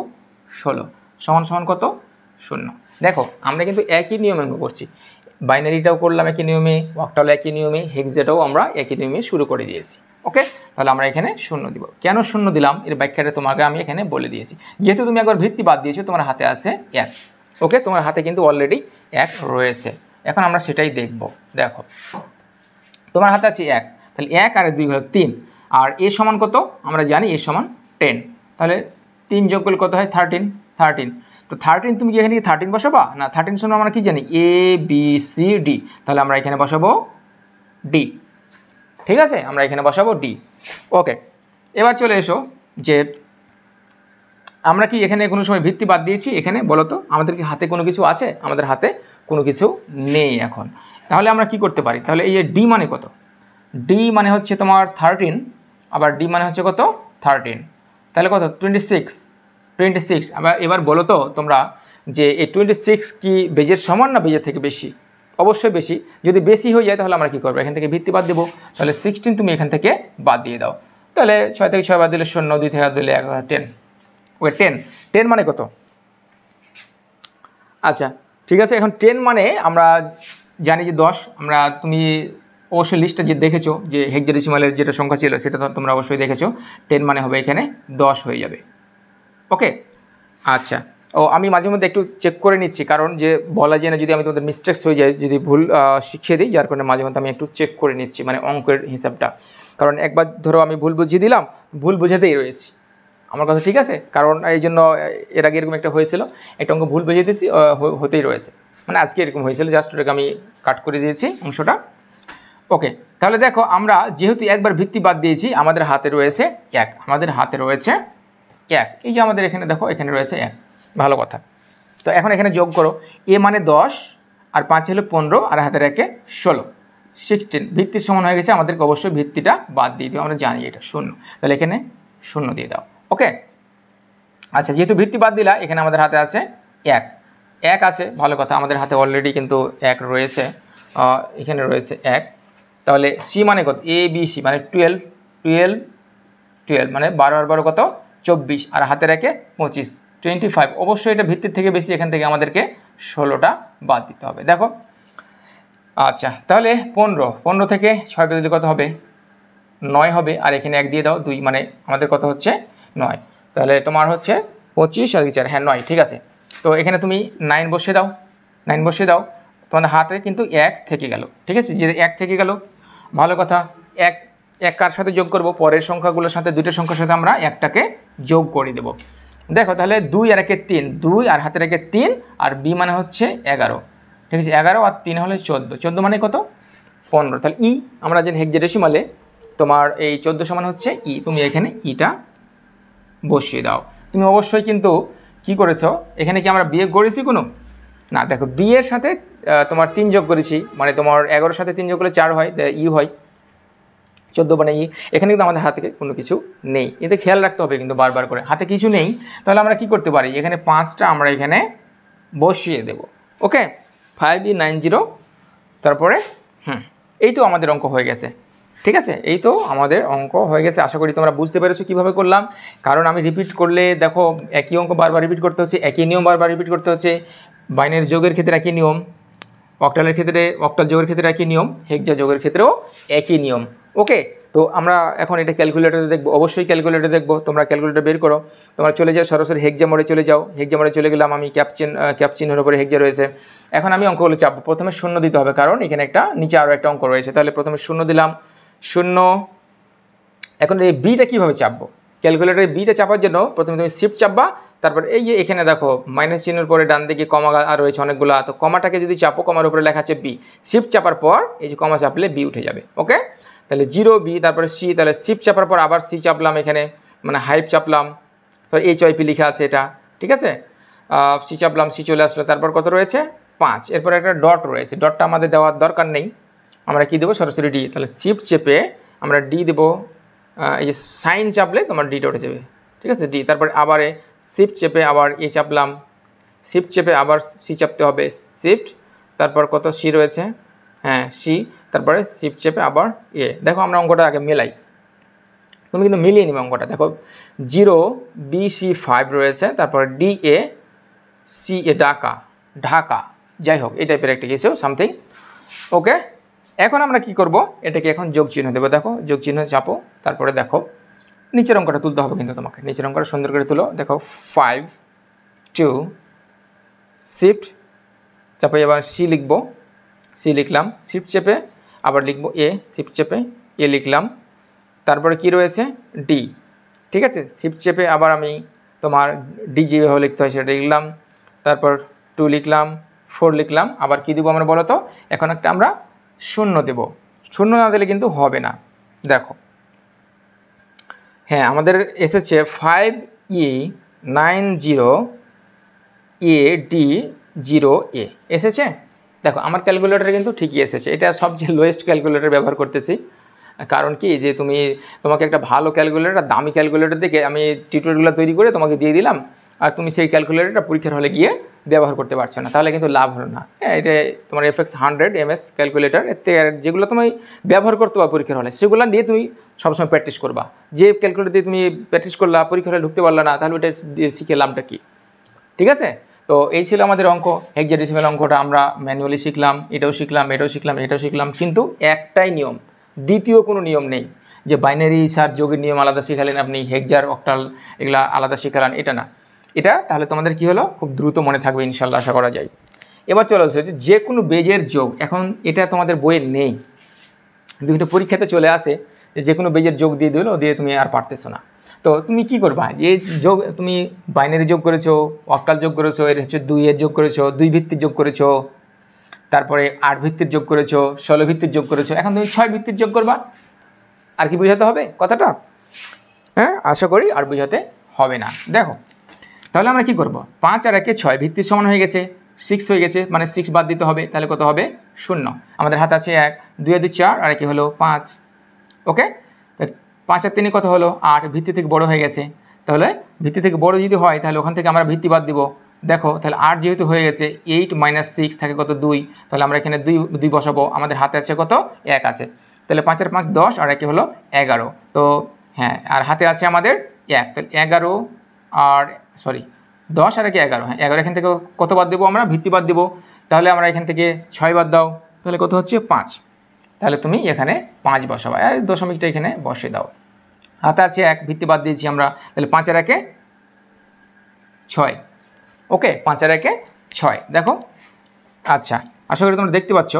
16, সমান সমান কত 0। দেখো আমরা কিন্তু একই নিয়মে অঙ্ক করছি, বাইনারিটাও করলাম একই নিয়মে, অক্টাল একই নিয়মে, হেক্সাটাও আমরা একই নিয়মে শুরু করে দিয়েছি। ওকে, তাহলে আমরা এখানে শূন্য দিব। কেন শূন্য দিলাম এর ব্যাখ্যাটা তোমাকে আমি এখানে বলে দিয়েছি। যেহেতু তুমি একবার ভিত্তি বাদ দিয়েছো, তোমার হাতে আছে 1। ওকে, তোমার হাতে কিন্তু অলরেডি 1 রয়েছে। এখন আমরা সেটাই দেখব। দেখো তোমার হাতে আছে 1, তাহলে 1 আর 2 হলো 3, আর এ সমান কত আমরা জানি, এ সমান 10। তাহলে 3 যোগ করলে কত হয়? 13। তো 13 তুমি কি এখানে 13 বসাবা না? 13 সমান আমরা কি জানি? A B C D. তাহলে আমরা এখানে বসাবো ডি। ঠিক আছে, আমরা এখানে বসাবো ডি। ওকে, এবার চলে এসো যে আমরা কি এখানে কোনো সময় ভিত্তি বাদ দিয়েছি? এখানে বলো তো, আমাদের কি হাতে কোনো কিছু আছে? আমাদের হাতে কোনো কিছু নেই এখন। তাহলে আমরা কি করতে পারি? তাহলে এই যে ডি মানে কত? ডি মানে হচ্ছে তোমার 13, আবার ডি মানে হচ্ছে কত? 13। তাহলে কত? 26। আবার এবার বলো তো তোমরা যে এই 26 কি বেজের সমান না বেজের থেকে বেশি? অবশ্যই বেশি। যদি বেশি হয়ে যায় তাহলে আমরা কী করবো? এখান থেকে ভিত্তি বাদ দেবো। তাহলে 16 তুমি এখান থেকে বাদ দিয়ে দাও। তাহলে 6 থেকে 6 বাদ দিলে 0, 2 থেকে দিলে 11, 10। ওকে, 10 মানে কত? আচ্ছা ঠিক আছে, এখন 10 মানে আমরা জানি যে 10। তুমি অবশ্যই লিস্টটা যে দেখেছো যে হেক্সাডেসিমালের যেটা সংখ্যা ছিল সেটা তো তোমরা অবশ্যই দেখেছো। 10 মানে হবে এখানে 10 হয়ে যাবে। ওকে, আচ্ছা। আমি মাঝে মধ্যে একটু চেক করে নিচ্ছি, কারণ যে বলা যায় না যদি আমি তোমাদের মিস্টেক্স হয়ে যায়, যদি ভুল শিখিয়ে দিই, যার কারণে মাঝে মধ্যে আমি একটু চেক করে নিচ্ছি মানে অঙ্কের হিসাবটা। কারণ একবার ধরো আমি ভুল বুঝিয়ে দিলাম, ভুল বোঝাতেই রয়েছি। আমার কথা ঠিক আছে? কারণ এই জন্য এর আগে এরকম একটা হয়েছিল, একটা অঙ্ক ভুল বুঝিয়ে দিয়েছি, হতেই রয়েছে। মানে আজকে এরকম হয়েছিল, জাস্ট ওটাকে আমি কাট করে দিয়েছি অংশটা। ওকে, তাহলে দেখো আমরা যেহেতু একবার ভিত্তি বাদ দিয়েছি, আমাদের হাতে রয়েছে 1। আমাদের হাতে রয়েছে 1। এই যে আমাদের এখানে দেখো, এখানে রয়েছে 1। ভালো কথা। তো এখন এখানে যোগ করো, এ মানে 10 আর 5 হলো 15 আর হাতের 1 16, 16। ভিত্তির সমান হয়ে গেছে, আমাদেরকে অবশ্যই ভিত্তিটা বাদ দিয়ে দিও, আমরা জানি এটা 0। তাহলে এখানে 0 দিয়ে দাও। ওকে, আচ্ছা যেহেতু ভিত্তি বাদ দিলা, এখানে আমাদের হাতে আছে 1 আছে। ভালো কথা, আমাদের হাতে অলরেডি কিন্তু 1 রয়েছে, এখানে রয়েছে 1। তাহলে সি মানে কত? এ বি সি মানে 12 মানে 12 আর 12 কত? 24, আর হাতের 1 25, 25। অবশ্যই এটা ভিত্তির থেকে বেশি, এখান থেকে আমাদেরকে 16টা বাদ দিতে হবে। দেখো আচ্ছা, তাহলে 15 থেকে 6 বাদ দিলে কত হবে? 9 হবে, আর এখানে 1 দিয়ে দাও, 2 মানে আমাদের কত হচ্ছে? 9। তাহলে তোমার হচ্ছে 25 আর 4, হ্যাঁ 9, ঠিক আছে। তো এখানে তুমি 9 বসিয়ে দাও। তোমাদের হাতে কিন্তু 1 থেকে গেল, ঠিক আছে? যে 1 থেকে গেল, ভালো কথা। 1 কার সাথে যোগ করব? পরের সংখ্যাগুলোর সাথে, দুটো সংখ্যার সাথে আমরা 1টাকে যোগ করে দেব। দেখো তাহলে 2 আর 1 3, 2 আর হাতের 1 3, আর বি মানে হচ্ছে 11, ঠিক আছে? 11 আর 3 হলে 14 মানে কত? 15। তাহলে ই আমরা যে হেক্সাডেসিমালে তোমার এই 14 সমান হচ্ছে ই। তুমি এখানে ইটা বসিয়ে দাও। তুমি অবশ্যই কিন্তু কি করেছো, এখানে কি আমরা বিয়োগ করেছি কোনো? না, দেখো বি এর সাথে তোমার 3 যোগ করেছি, মানে তোমার 11 সাথে 3 যোগ করলে 4 হয়, ই হয় 14 মানে ই। এখানে কিন্তু আমাদের হাতে কোনো কিছু নেই, কিন্তু খেয়াল রাখতে হবে কিন্তু বারবার করে, হাতে কিছু নেই। তাহলে আমরা কি করতে পারি? এখানে 5টা আমরা এখানে বসিয়ে দেব। ওকে, 5E90, তারপরে এই তো আমাদের অঙ্ক হয়ে গেছে। ঠিক আছে, এই তো আমাদের অঙ্ক হয়ে গেছে। আশা করি তোমরা বুঝতে পেরেছো কীভাবে করলাম। কারণ আমি রিপিট করলে দেখো একই অঙ্ক বারবার রিপিট করতে হচ্ছে, একই নিয়ম বারবার রিপিট করতে হচ্ছে। বাইনারি যোগের ক্ষেত্রে একই নিয়ম, অক্টালের ক্ষেত্রে, অক্টাল যোগের ক্ষেত্রে একই নিয়ম, হেক্সা যোগের ক্ষেত্রেও একই নিয়ম। ওকে, তো আমরা এখন এটা ক্যালকুলেটরে দেখবো, অবশ্যই ক্যালকুলেটরে দেখবো। তোমরা ক্যালকুলেটর বের করো, তোমরা চলে যাও সরাসরি হেক্সা মোডে চলে যাও। হেক্সা মোডে চলে গেলাম, আমি ক্যাপচিনের উপরে হেক্সা রয়েছে। এখন আমি অঙ্কগুলো চাপবো। প্রথমে 0 দিতে হবে, কারণ এখানে একটা নিচে আরও একটা অঙ্ক রয়েছে। তাহলে প্রথমে 0 দিলাম, 0। এখন এই বিটা কীভাবে চাপবো? ক্যালকুলেটরে বিটা চাপার জন্য প্রথমে তুমি শিফট চাপবা, তারপর এই যে এখানে দেখো মাইনাস চিহ্নের পরে ডান দিকে কমা রয়েছে অনেকগুলো, তো কমাটাকে যদি চাপো, কমার উপরে লেখা আছে বি, শিফট চাপার পর এই যে কমা চাপলে বি উঠে যাবে। ওকে, তাহলে 0 বি, তারপরে সি, তাহলে শিফট চাপার পর আবার সি চাপলাম, এখানে মানে হাইপ চাপলাম, তো HYP লেখা আছে এটা, ঠিক আছে? সি চাপলাম, সি চলে আসলো, তারপর কত রয়েছে? 5। এরপর একটা ডট রয়েছে, ডটটা আমাদের দেওয়ার দরকার নেই, আমরা কি দেবো? সরাসরি ডি। তাহলে শিফট চেপে আমরা ডি দেবো, এই যে সাইন চাপলে তোমার ডিটা উঠে যাবে, ঠিক আছে? ডি, তারপরে আবার শিফট চেপে আবার এ চাপলাম, শিফট চেপে আবার সি চাপতে হবে, শিফট, তারপর কত? সি রয়েছে, হ্যাঁ সি, তারপরে শিফট চেপে আবার এ। দেখো আমরা অঙ্কটা আগে মেলাই, তুমি কিন্তু মিলিয়ে নিবে অঙ্কটা। দেখো 0 BC 5 রয়েছে, তারপর DA CA ঢাকা, ঢাকা, যাই হোক এই টাইপের একটা কিছু সামথিং। ওকে, এখন আমরা কি করব, এটাকে এখন যোগ চিহ্ন দেবো। দেখো যোগ চিহ্ন চাপো, তারপরে দেখো নিচের অঙ্কটা তুলতে হবে কিন্তু তোমাকে, নিচের অঙ্কটা সুন্দর করে তুলো। দেখো 5 2 শিফট চাপে এবার সি লিখবো, সি লিখলাম, শিফট চেপে আবার লিখবো এ, শিফট চেপে এ লিখলাম, তারপরে কি রয়েছে ডি, ঠিক আছে। শিফট চেপে আবার আমি তোমার ডি যেভাবে লিখতে হয় সেটা লিখলাম, তারপর 2 লিখলাম, 4 লিখলাম, আবার কি দেবো আমরা বলো তো, এখন একটা আমরা শূন্য দেব, শূন্য না দিলে কিন্তু হবে না। দেখো হ্যাঁ আমাদের এসেছে 5E90AD0A এসেছে। দেখো আমার ক্যালকুলেটরে কিন্তু ঠিকই এসেছে, এটা সবচেয়ে লোয়েস্ট ক্যালকুলেটর ব্যবহার করতেছি। কারণ কি যে তোমাকে একটা ভালো ক্যালকুলেটর, দামি ক্যালকুলেটর দেখে আমি টিউটোরিয়ালগুলো তৈরি করে তোমাকে দিয়ে দিলাম, আর তুমি সেই ক্যালকুলেটরটা পরীক্ষার হলে গিয়ে ব্যবহার করতে পারছো না, তাহলে কিন্তু লাভ হলো না। হ্যাঁ, এটা তোমার FX 100 MS ক্যালকুলেটর, এতে যেগুলো তুমি ব্যবহার করতে পারো পরীক্ষার হলে সেগুলো দিয়ে তুমি সবসময় প্র্যাকটিস করবা। যে ক্যালকুলেটর দিয়ে তুমি প্র্যাকটিস করলা, পরীক্ষার হলে ঢুকতে পারলা না, তাহলে ওটা দিয়ে শিখে লাভটা কী? ঠিক আছে, তো এই ছিল আমাদের অঙ্ক। হেক্সাডেসিমাল অঙ্কটা আমরা ম্যানুয়ালি শিখলাম, এটাও শিখলাম, এটাও শিখলাম, এটাও শিখলাম, কিন্তু একটাই নিয়ম, দ্বিতীয় কোনো নিয়ম নেই যে বাইনারি সার যোগের নিয়ম আলাদা শেখালেন আপনি, হেক্সার অক্টাল এগুলা আলাদা শেখালেন, এটা না। এটা তাহলে তোমাদের কি হলো, খুব দ্রুত মনে থাকবে ইনশাল্লাহ, আশা করা যায়। এবার চলে আসছে যে কোনো বেজের যোগ, এখন এটা তোমাদের বইয়ে নেই, কিন্তু পরীক্ষাতে চলে আসে যে কোনো বেজের যোগ দিয়ে দিল, দিয়ে তুমি আর পারতেছো না। তো তুমি কি করবা, এই যোগ তুমি বাইনারি যোগ করেছো, অক্টাল যোগ করেছো, এর হচ্ছে 2 এর যোগ করেছো, 2 ভিত্তির যোগ করেছো, তারপরে 8 ভিত্তির যোগ করেছো, 16 ভিত্তির যোগ করেছো, এখন তুমি 6 ভিত্তির যোগ করবা। আর কি বোঝাতে হবে কথাটা? হ্যাঁ, আশা করি আর বোঝাতে হবে না। দেখো তাহলে আমরা কি করব, 5 আর 1 6 ভিত্তির সমান হয়ে গেছে, 6 হয়ে গেছে, মানে 6 বাদ দিতে হবে, তাহলে কত হবে 0। আমাদের হাতে আছে 1, 2 2 4 আর 1 হলো 5। ওকে, 5 আর 3 কত হলো 8, ভিত্তি থেকে বড় হয়ে গেছে, তাহলে ভিত্তি থেকে বড় যদি হয় তাহলে ওখান থেকে আমরা ভিত্তি বাদ দিব। দেখো তাহলে 8 যেহেতু হয়ে গেছে, 8 - 6 থাকে কত 2, তাহলে আমরা এখানে 2 বসাবো। আমাদের হাতে আছে কত 1 আছে, তাহলে 5 আর 5 10 আর 1 হলো 11। তো হ্যাঁ, আর হাতে আছে আমাদের 1, তাহলে 11 আর 10 আর 1 11, হ্যাঁ 11, এখান থেকে কত বাদ দেবো আমরা, ভিত্তি বাদ দেবো। তাহলে আমরা এখান থেকে 6 বাদ দাও, তাহলে কত হচ্ছে 5। তাহলে তুমি এখানে 5 বসাবা, আর দশমিকটা এখানে বসে দাও। হাতে আছে 1, ভিত্তি বাদ দিয়েছি আমরা, তাহলে 5 আর 1 6। ওকে, 5 আর 1 6। দেখো আচ্ছা, আশা করি তোমরা দেখতে পাচ্ছ,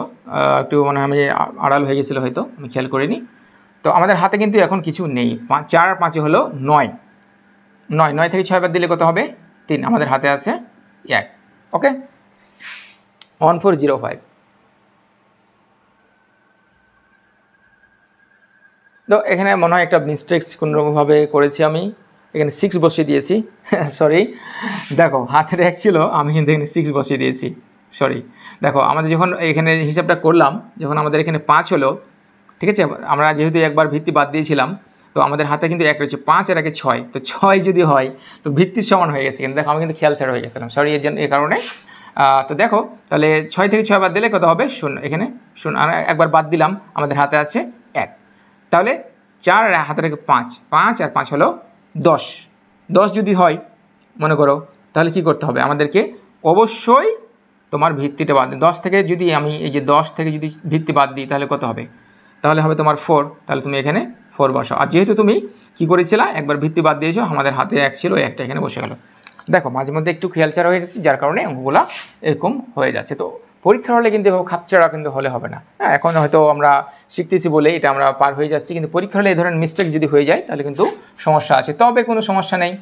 একটু মানে আমি আড়াল হয়ে গেছিলো হয়তো, আমি খেয়াল করিনি। তো আমাদের হাতে কিন্তু এখন কিছু নেই, 4 আর 5 হলো 9, 9 থেকে 6 বাদ দিলে কত হবে 3, আমাদের হাতে আছে 1। ওকে, 1405। তো এখানে মনে হয় একটা মিস্টেক্স কোনোরকমভাবে করেছি আমি, এখানে 6 বসিয়ে দিয়েছি, সরি। দেখো হাতের 1 ছিল, আমি কিন্তু এখানে 6 বসিয়ে দিয়েছি, সরি। দেখো আমাদের যখন এখানে হিসাবটা করলাম, যখন আমাদের এখানে 5 হলো, ঠিক আছে, আমরা যেহেতু একবার ভিত্তি বাদ দিয়েছিলাম, তো আমাদের হাতে কিন্তু 1 রয়েছে, 5 আর 1 6, তো 6 যদি হয় তো ভিত্তির সমান হয়ে গেছে। কিন্তু দেখো আমি কিন্তু খেয়াল ছাড়া হয়ে গেছিলাম, সরি এই কারণে। তো দেখো তাহলে 6 থেকে 6 বাদ দিলে কত হবে 0, এখানে 0, আর একবার বাদ দিলাম, আমাদের হাতে আছে 1। তাহলে 4 আর হাতে রেখে 5, 5 আর 5 হলো 10। 10 যদি হয় মনে করো, তাহলে কি করতে হবে আমাদেরকে, অবশ্যই তোমার ভিত্তিটা বাদ দিই। 10 থেকে যদি আমি এই যে 10 থেকে যদি ভিত্তি বাদ দিই তাহলে কত হবে, তাহলে হবে তোমার 4, তাহলে তুমি এখানে 4 বসাও। আর যেহেতু তুমি কি করেছিলা, একবার ভিত্তি বাদ দিয়েছো, আমাদের হাতে 1 ছিল, 1টা এখানে বসে গেল। দেখো মাঝে মধ্যে একটু খেয়ালচারা হয়ে যাচ্ছে, যার কারণে অঙ্কগুলো এরকম হয়ে যাচ্ছে। তো পরীক্ষার হলে কিন্তু এভাবে খাপচারা কিন্তু হলে হবে না। হ্যাঁ, এখন হয়তো আমরা শিখতেছি বলে এটা আমরা পার হয়ে যাচ্ছি, কিন্তু পরীক্ষার হলে এই ধরনের মিস্টেক যদি হয়ে যায় তাহলে কিন্তু সমস্যা আছে। তবে কোনো সমস্যা নেই,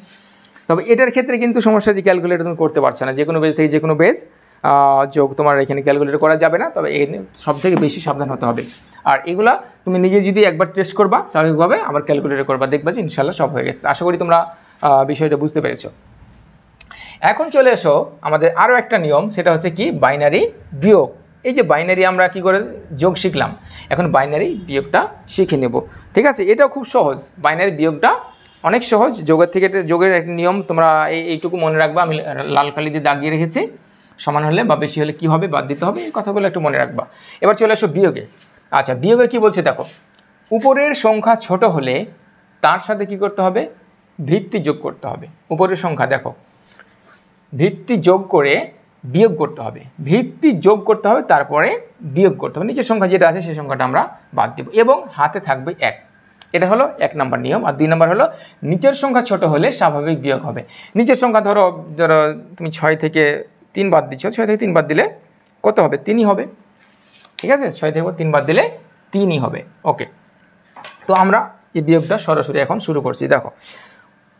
তবে এটার ক্ষেত্রে কিন্তু সমস্যা যে ক্যালকুলেটর তুমি করতে পারছো না, যে কোনো বেজ থেকে যে কোনো বেজ যোগ তোমার এখানে ক্যালকুলেটর করা যাবে না। তবে এখানে সবথেকে বেশি সাবধান হতে হবে। আর এগুলা তুমি নিজে যদি একবার টেস্ট করবা স্বাভাবিকভাবে, আবার ক্যালকুলেটর করবা, দেখবা যে ইনশাল্লাহ সব হয়ে গেছে। আশা করি তোমরা বিষয়টা বুঝতে পেরেছো। এখন চলে এসো আমাদের আরও একটা নিয়ম, সেটা হচ্ছে কি বাইনারি বিয়োগ। এই যে বাইনারি আমরা কি করে যোগ শিখলাম, এখন বাইনারি বিয়োগটা শিখে নেব। ঠিক আছে, এটাও খুব সহজ, বাইনারি বিয়োগটা অনেক সহজ। যোগের থেকে যোগের একটা নিয়ম তোমরা এইটুকু মনে রাখবা, আমি লাল কালি দিয়ে দাগিয়ে রেখেছি। সমান হলে বা বেশি হলে কি হবে, বাদ দিতে হবে, এই কথাগুলো একটু মনে রাখবা। এবার চলে আসো বিয়োগে। আচ্ছা, বিয়োগে কি বলছে দেখো, উপরের সংখ্যা ছোট হলে তার সাথে কি করতে হবে, ভিত্তি যোগ করতে হবে। উপরের সংখ্যা দেখো, ভিত্তি যোগ করে বিয়োগ করতে হবে, ভিত্তি যোগ করতে হবে, তারপরে বিয়োগ করতে হবে। নিচের সংখ্যা যেটা আছে সেই সংখ্যাটা আমরা বাদ দেব এবং হাতে থাকবে 1। এটা হলো 1 নম্বর নিয়ম। আর 2 নম্বর হলো নিচের সংখ্যা ছোট হলে স্বাভাবিক বিয়োগ হবে। নিচের সংখ্যা ধরো তুমি 6 থেকে 3 বাদ দিচ্ছ, 6 থেকে 3 বাদ দিলে কত হবে? 3ই হবে। ঠিক আছে, 6 থেকে 3 বাদ দিলে 3ই হবে। ওকে, তো আমরা এই বিয়োগটা সরাসরি এখন শুরু করছি। দেখো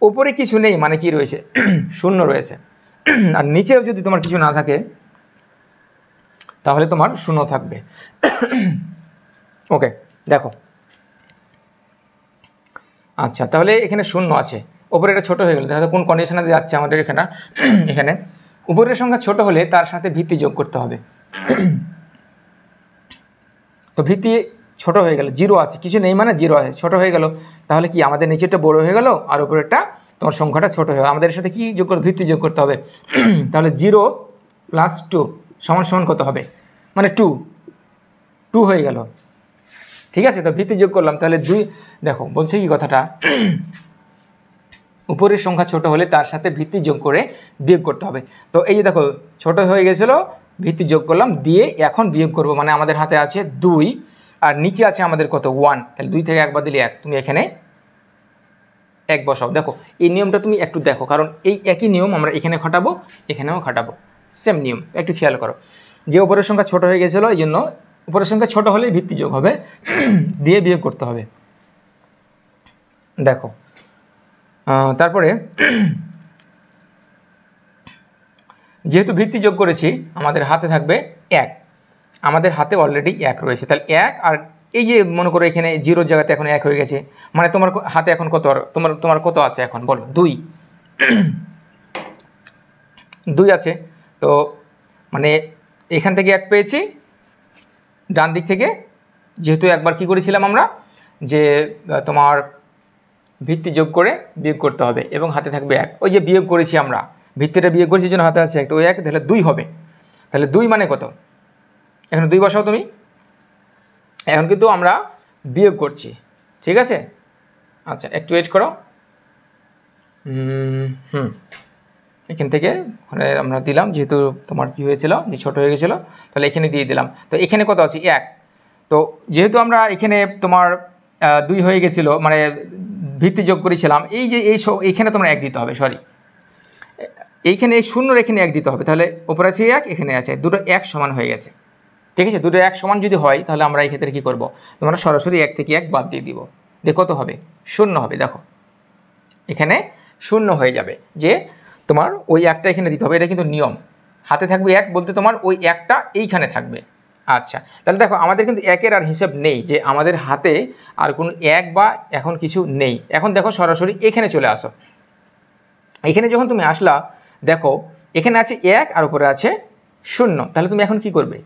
উপরে কিছু নেই মানে কি রয়েছে? শূন্য রয়েছে। আর নিচেও যদি তোমার কিছু না থাকে তাহলে তোমার শূন্য থাকবে। ওকে, দেখো আচ্ছা, তাহলে এখানে শূন্য আছে, উপরে এটা ছোটো হয়ে গেল। তাহলে কোন কন্ডিশনে যাচ্ছে আমাদের এখানে? এখানে উপরের সংখ্যা ছোট হলে তার সাথে ভিত্তি যোগ করতে হবে। তো ভিত্তি ছোট হয়ে গেল, 0 আছে, কিছু নেই মানে 0 আছে, ছোট হয়ে গেল। তাহলে কি আমাদের নিচেরটা বড় হয়ে গেল আর উপরেরটা তোমার সংখ্যাটা ছোট হয়ে গেল। আমাদের সাথে কি যোগ করতে? ভিত্তি যোগ করতে হবে। তাহলে 0 + 2 সমান কত হবে? মানে 2 হয়ে গেল। ঠিক আছে, তো ভিত্তি যোগ করলাম, তাহলে 2। দেখো বলছে কি কথাটা, উপরের সংখ্যা ছোট হলে তার সাথে ভিত্তি যোগ করে বিয়োগ করতে হবে। তো এই যে দেখো ছোট হয়ে গেছিলো, ভিত্তি যোগ করলাম, দিয়ে এখন বিয়োগ করব। মানে আমাদের হাতে আছে 2 আর নিচে আছে আমাদের কত? 1। তাহলে 2 থেকে 1 বাদ দিলে 1। তুমি এখানে 1 বসাও। দেখো এই নিয়মটা তুমি একটু দেখো, কারণ এই একই নিয়ম আমরা এখানে খাটাবো, এখানেও খাটাবো, সেম নিয়ম, একটু খেয়াল করো। যে উপরের সংখ্যা ছোট হয়ে গেছিলো, এই জন্য উপরের সংখ্যা ছোট হলেই ভিত্তি যোগ হবে, দিয়ে বিয়োগ করতে হবে। দেখো তারপরে যেহেতু ভিত্তি যোগ করেছি, আমাদের হাতে থাকবে 1। আমাদের হাতে অলরেডি 1 রয়েছে, তাহলে 1 আর এই যে মনে করো এখানে 0 জায়গাতে এখন 1 হয়ে গেছে, মানে তোমার হাতে এখন কত? তোমার কত আছে এখন বলো? 2। 2 আছে। তো মানে এখান থেকে 1 পেয়েছি, ডান দিক থেকে যেহেতু একবার কি করেছিলাম আমরা, যে তোমার ভিত্তি যোগ করে বিয়োগ করতে হবে এবং হাতে থাকবে 1। ওই যে বিয়োগ করেছি আমরা, ভিত্তিটা বিয়োগ করেছি জন্য হাতে আছে 1, তো ওই 1 তাহলে 2 হবে। তাহলে 2 মানে কত? এখন 2 বসাও তুমি। এখন কিন্তু আমরা বিয়োগ করছি, ঠিক আছে? আচ্ছা একটু ওয়েট করো। এখান থেকে ওখানে আমরা দিলাম, যেহেতু তোমার কী হয়েছিল যে ছোটো হয়ে গেছিলো, তাহলে এখানে দিয়ে দিলাম। তো এখানে কত আছে? 1। তো যেহেতু আমরা এখানে তোমার 2 হয়ে গেছিলো, মানে ভিত্তি যোগ করেছিলাম, এই যে এইখানে তোমার 1 দিতে হবে, সরি এইখানে এই শূন্যর এখানে 1 দিতে হবে। তাহলে ওপরে আছে 1, এখানে আছে, দুটো 1 সমান হয়ে গেছে। ঠিক আছে, দুটো 1 সমান যদি হয় তাহলে আমরা এই ক্ষেত্রে কী করবো? তোমরা সরাসরি 1 থেকে 1 বাদ দিয়ে দিব, দিয়ে কত হবে? 0 হবে। দেখো এখানে 0 হয়ে যাবে, যে তোমার ওই 1টা এখানে দিতে হবে। এটা কিন্তু নিয়ম। হাতে থাকবে 1 বলতে তোমার ওই 1টা এইখানে থাকবে। আচ্ছা, তাহলে দেখো আমাদের কিন্তু 1-এর আর হিসাব নেই, যে আমাদের হাতে আর কোনো 1 বা এখন কিছু নেই। এখন দেখো সরাসরি এখানে চলে আসো। এখানে যখন তুমি আসলা, দেখো এখানে আছে 1 আর উপরে আছে 0। তাহলে তুমি এখন কি করবে?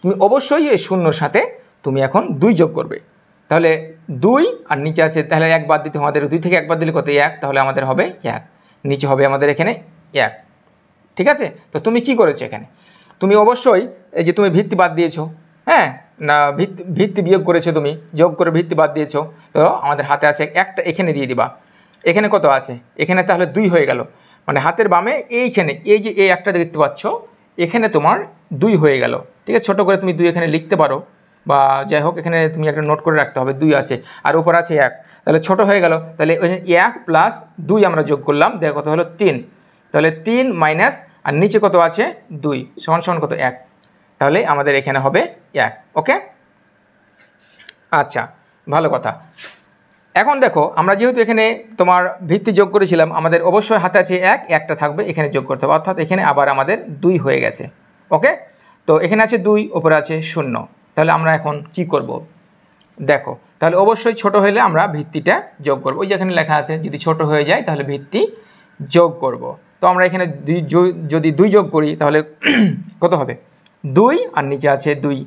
তুমি অবশ্যই এই 0-র সাথে তুমি এখন 2 যোগ করবে। তাহলে 2 আর নিচে আছে, তাহলে 1 বাদ দিতে আমাদের, 2 থেকে 1 বাদ দিলে কত? 1। তাহলে আমাদের হবে 1, নিচে হবে আমাদের এখানে 1। ঠিক আছে, তো তুমি কি করেছো এখানে? তুমি অবশ্যই এই যে তুমি ভিত্তি বাদ দিয়েছো, হ্যাঁ না, ভিত্তি বিয়োগ করেছো, তুমি যোগ করে ভিত্তি বাদ দিয়েছো। তো আমাদের হাতে আছে 1টা, এখানে দিয়ে দিবা। এখানে কত আছে? এখানে তাহলে 2 হয়ে গেল, মানে হাতের বামে এইখানে এই যে এই 1টা দেখতে পাচ্ছ, এখানে তোমার 2 হয়ে গেল। ঠিক আছে, ছোটো করে তুমি 2 এখানে লিখতে পারো, বা যাই হোক এখানে তুমি একটা নোট করে রাখতে হবে, 2 আছে আর উপর আছে 1, তাহলে ছোট হয়ে গেল। তাহলে ওই 1 + 2 আমরা যোগ করলাম, দেখো কত হলো? 3। তাহলে 3 মাইনাস আর নিচে কত আছে? 2 সমান কত? 1। তাহলে আমাদের এখানে হবে 1। ওকে, আচ্ছা ভালো কথা। এখন দেখো আমরা যেহেতু এখানে তোমার ভিত্তি যোগ করেছিলাম, আমাদের অবশ্যই হাতে আছে 1, 1টা থাকবে, এখানে যোগ করতে হবে, অর্থাৎ এখানে আবার আমাদের 2 হয়ে গেছে। ওকে, তো এখানে আছে 2, ওপরে আছে 0। তাহলে আমরা এখন কি করব? দেখো তাহলে অবশ্যই ছোট হলে আমরা ভিত্তিটা যোগ করব। ওই যেখানে লেখা আছে যদি ছোট হয়ে যায় তাহলে ভিত্তি যোগ করব। তো আমরা এখানে যদি 2 যোগ করি তাহলে কত হবে? 2 আর নিচে আছে 2,